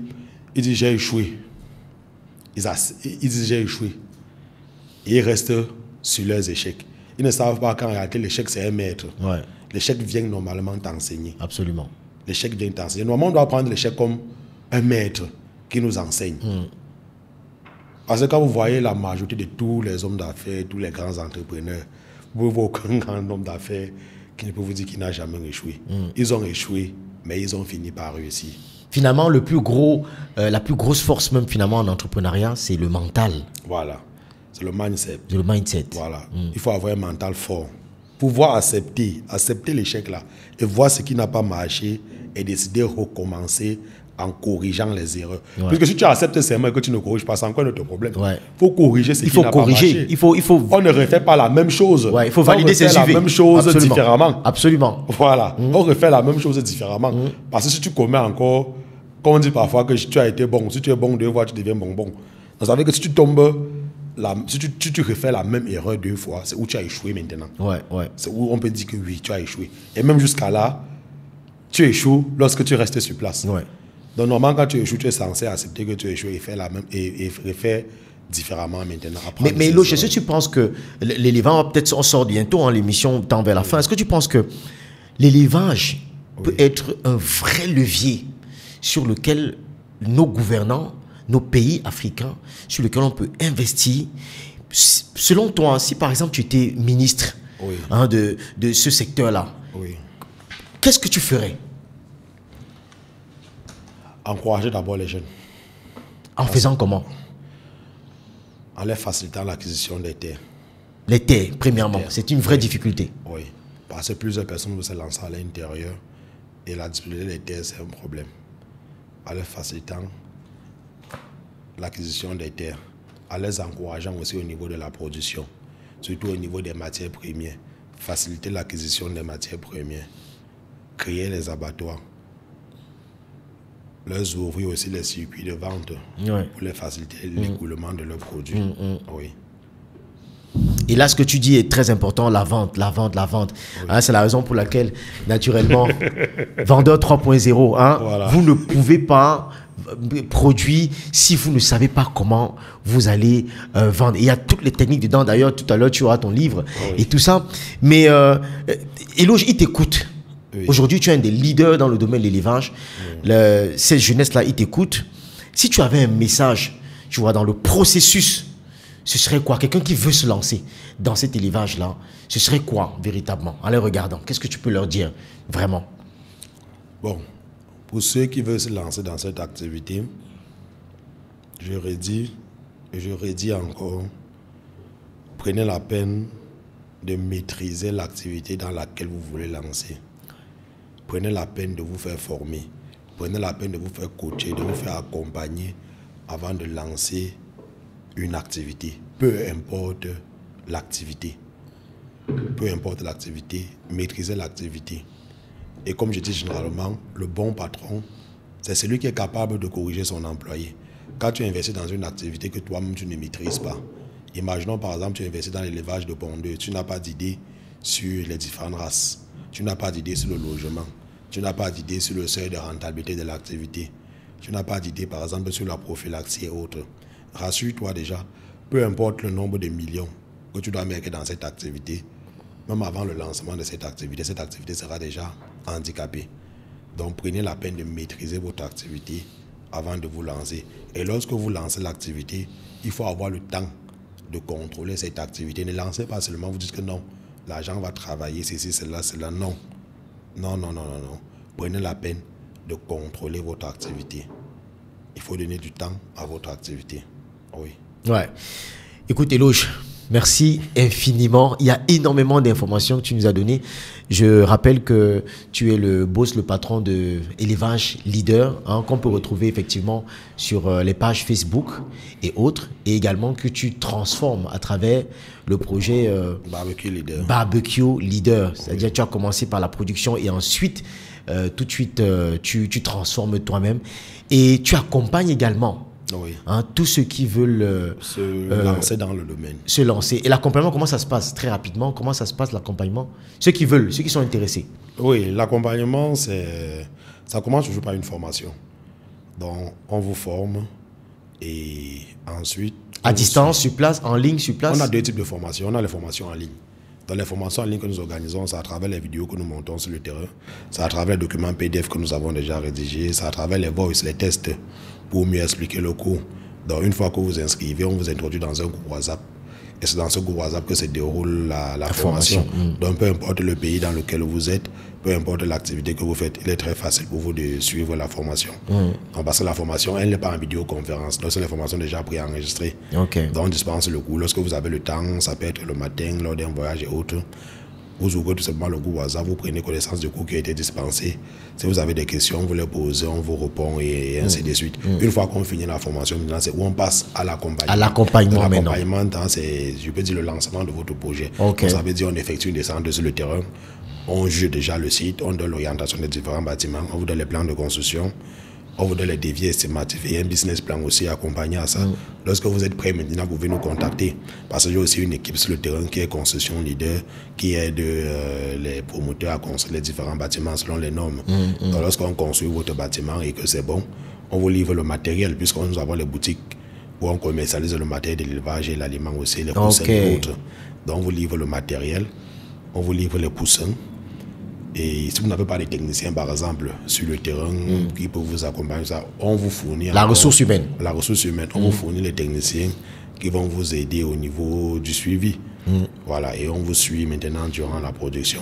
ils disent j'ai échoué. Ils disent j'ai échoué. Et ils restent sur leurs échecs. Ils ne savent pas qu'en réalité, l'échec, c'est un maître. Ouais. L'échec vient normalement t'enseigner. Absolument. L'échec vient t'enseigner. Normalement, on doit prendre l'échec comme un maître qui nous enseigne. Parce que quand vous voyez la majorité de tous les hommes d'affaires, tous les grands entrepreneurs, vous ne voyez aucun grand homme d'affaires qui ne peut vous dire qu'il n'a jamais échoué. Ils ont échoué, mais ils ont fini par réussir. Finalement, la plus grosse force même finalement en entrepreneuriat, c'est le mental. Voilà, c'est le mindset. C'est le mindset. Voilà, il faut avoir un mental fort. Pouvoir accepter l'échec là et voir ce qui n'a pas marché et décider de recommencer en corrigeant les erreurs. Ouais. Parce que si tu acceptes seulement et que tu ne corriges pas, c'est encore notre problème. Il faut corriger ce qui n'a pas marché. On ne refait pas la même chose. Ouais, il faut valider ses la même chose différemment. Absolument. Voilà. On refait la même chose différemment. Parce que si tu commets encore, comme on dit parfois que tu as été bon, si tu es bon 2 fois, tu deviens bon. Donc ça veut dire que si tu tombes, si tu refais la même erreur 2 fois, c'est où tu as échoué maintenant. C'est où on peut dire que oui, tu as échoué. Et même jusqu'à là, tu échoues lorsque tu restes sur place. Donc, normalement, quand tu échoues, tu es censé accepter que tu échoues et faire la même et refaire différemment maintenant. Mais Loche, est-ce que tu penses que l'élevage, peut-être on sort bientôt, l'émission tend vers la fin, est-ce que tu penses que l'élevage peut être un vrai levier sur lequel nos gouvernants, nos pays africains, sur lequel on peut investir? Selon toi, si par exemple tu étais ministre de ce secteur-là, qu'est-ce que tu ferais? Encourager d'abord les jeunes. En faisant comment? En leur facilitant l'acquisition des terres. Les terres, premièrement, c'est une vraie difficulté. Oui, parce que plusieurs personnes veulent se lancer à l'intérieur et la disponibilité des terres, c'est un problème. En leur facilitant l'acquisition des terres, en les encourageant aussi au niveau de la production, surtout au niveau des matières premières, faciliter l'acquisition des matières premières, créer les abattoirs, leur ouvrir aussi les circuits de vente pour les faciliter l'écoulement de leurs produits. Oui. Et là, ce que tu dis est très important, la vente. Oui. C'est la raison pour laquelle, naturellement, vendeur 3.0, vous ne pouvez pas produire si vous ne savez pas comment vous allez vendre. Et il y a toutes les techniques dedans. D'ailleurs, tout à l'heure, tu auras ton livre et tout ça. Mais Eloge, il t'écoute. Oui. Aujourd'hui, tu es un des leaders dans le domaine de l'élevage. Cette jeunesse-là, ils t'écoutent. Si tu avais un message, tu vois, dans le processus, ce serait quoi? Quelqu'un qui veut se lancer dans cet élevage-là, ce serait quoi, véritablement, en les regardant? Qu'est-ce que tu peux leur dire, vraiment? Bon, pour ceux qui veulent se lancer dans cette activité, je redis et je redis encore, prenez la peine de maîtriser l'activité dans laquelle vous voulez lancer. Prenez la peine de vous faire former. Prenez la peine de vous faire coacher, de vous faire accompagner avant de lancer une activité. Peu importe l'activité. Peu importe l'activité, maîtrisez l'activité. Et comme je dis généralement, le bon patron, c'est celui qui est capable de corriger son employé. Quand tu investis dans une activité que toi-même tu ne maîtrises pas, imaginons par exemple tu investis dans l'élevage de pondeux, tu n'as pas d'idée sur les différentes races, tu n'as pas d'idée sur le logement, tu n'as pas d'idée sur le seuil de rentabilité de l'activité. Tu n'as pas d'idée, par exemple, sur la prophylaxie et autres. Rassure-toi déjà, peu importe le nombre de millions que tu dois mettre dans cette activité, même avant le lancement de cette activité sera déjà handicapée. Donc, prenez la peine de maîtriser votre activité avant de vous lancer. Et lorsque vous lancez l'activité, il faut avoir le temps de contrôler cette activité. Ne lancez pas seulement, vous dites que non, L'argent va travailler, ceci, cela, cela. Non. Non, non, non, non, non. Prenez la peine de contrôler votre activité. Il faut donner du temps à votre activité. Oui. Ouais. Écoute, Eloge, merci infiniment. Il y a énormément d'informations que tu nous as données. Je rappelle que tu es le boss, le patron de Élevage Leader, hein, qu'on peut retrouver effectivement sur les pages Facebook et autres, et également que tu transformes à travers le projet Barbecue Leader. Barbecue Leader. C'est-à-dire que tu as commencé par la production et ensuite, tout de suite, tu transformes toi-même et tu accompagnes également. Oui. Hein, tous ceux qui veulent se lancer dans le domaine. Se lancer. Et l'accompagnement, comment ça se passe? Très rapidement, comment ça se passe l'accompagnement? Ceux qui veulent, ceux qui sont intéressés. Oui, l'accompagnement, ça commence toujours par une formation. Donc, on vous forme et ensuite... À distance, sur place, en ligne, sur place? On a deux types de formations. On a les formations en ligne. Dans les formations en ligne que nous organisons, c'est à travers les vidéos que nous montons sur le terrain, c'est à travers les documents PDF que nous avons déjà rédigés, c'est à travers les voices, les tests pour mieux expliquer le cours. Donc une fois que vous inscrivez, on vous introduit dans un groupe WhatsApp. Et c'est dans ce groupe WhatsApp que se déroule la formation. Donc peu importe le pays dans lequel vous êtes, peu importe l'activité que vous faites, il est très facile pour vous de suivre la formation. Donc, parce que la formation, elle n'est pas en vidéoconférence. Donc c'est les formations déjà préenregistrées. Okay. Donc on dispense le cours. Lorsque vous avez le temps, ça peut être le matin, lors d'un voyage et autres. Vous ouvrez tout simplement le groupe WhatsApp, vous prenez connaissance du cours qui a été dispensé. Si vous avez des questions, vous les posez, on vous répond et ainsi de suite. Une fois qu'on finit la formation, maintenant, c'est où on passe à l'accompagnement. À l'accompagnement maintenant. L'accompagnement, c'est, je peux dire, le lancement de votre projet. Okay. Donc, ça veut dire on effectue une descente sur le terrain, on juge déjà le site, on donne l'orientation des différents bâtiments, on vous donne les plans de construction, on vous donne les devis estimatifs et un business plan aussi accompagné à ça. Lorsque vous êtes prêt maintenant, vous pouvez nous contacter. Parce que j'ai aussi une équipe sur le terrain qui est construction leader, qui aide les promoteurs à construire les différents bâtiments selon les normes. Donc lorsqu'on construit votre bâtiment et que c'est bon, on vous livre le matériel, puisqu'on nous avons les boutiques où on commercialise le matériel de l'élevage et l'aliment aussi, les poussins et autres. Donc on vous livre le matériel, on vous livre les poussins. Et si vous n'avez pas de techniciens, par exemple, sur le terrain qui peuvent vous accompagner, ça, on vous fournit... La ressource humaine. La ressource humaine. On vous fournit les techniciens qui vont vous aider au niveau du suivi. Voilà, et on vous suit maintenant durant la production.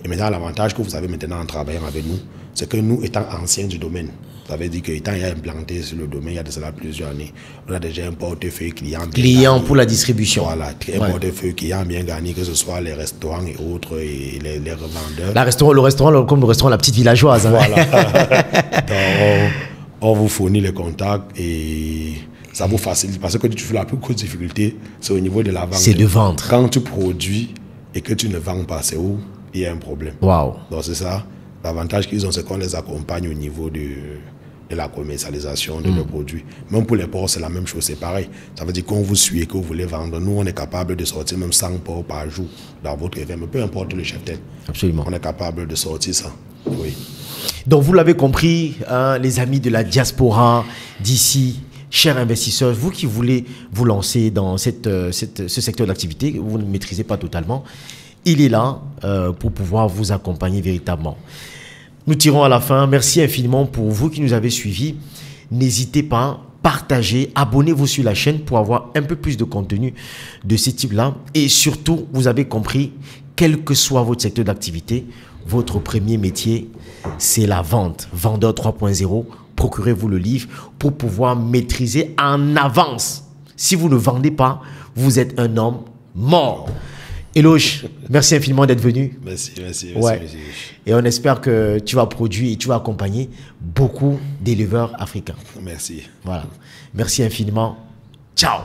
Et maintenant, l'avantage que vous avez maintenant en travaillant avec nous, c'est que nous, étant anciens du domaine, ça veut dire qu'étant implanté sur le domaine, il y a de cela plusieurs années, on a déjà un portefeuille client pour la distribution. Voilà, un portefeuille client bien gagné, que ce soit les restaurants et autres, et les revendeurs. Le restaurant, comme le restaurant La Petite Villageoise. Hein. Voilà. Donc, on vous fournit les contacts et ça vous facilite. Parce que tu fais la plus grosse difficulté, c'est au niveau de la vente. C'est de vendre. Quand tu produis et que tu ne vends pas, c'est où il y a un problème. Wow. Donc c'est ça. L'avantage qu'ils ont, c'est qu'on les accompagne au niveau de la commercialisation de leurs produits. Même pour les porcs, c'est la même chose, c'est pareil. Ça veut dire qu'on vous suit et que vous voulez vendre. Nous, on est capable de sortir même 100 porcs par jour dans votre ferme. Peu importe le cheptel. Absolument. On est capable de sortir ça. Oui. Donc vous l'avez compris, hein, les amis de la diaspora d'ici, chers investisseurs, vous qui voulez vous lancer dans ce secteur d'activité que vous ne maîtrisez pas totalement, il est là pour pouvoir vous accompagner véritablement. Nous tirons à la fin. Merci infiniment pour vous qui nous avez suivis. N'hésitez pas, partagez, abonnez-vous sur la chaîne pour avoir un peu plus de contenu de ce type-là. Et surtout, vous avez compris, quel que soit votre secteur d'activité, votre premier métier, c'est la vente. Vendeur 3.0, procurez-vous le livre pour pouvoir maîtriser en avance. Si vous ne vendez pas, vous êtes un homme mort. Eloge, merci infiniment d'être venu. Merci. Ouais. Et on espère que tu vas produire et tu vas accompagner beaucoup d'éleveurs africains. Merci. Voilà. Merci infiniment. Ciao.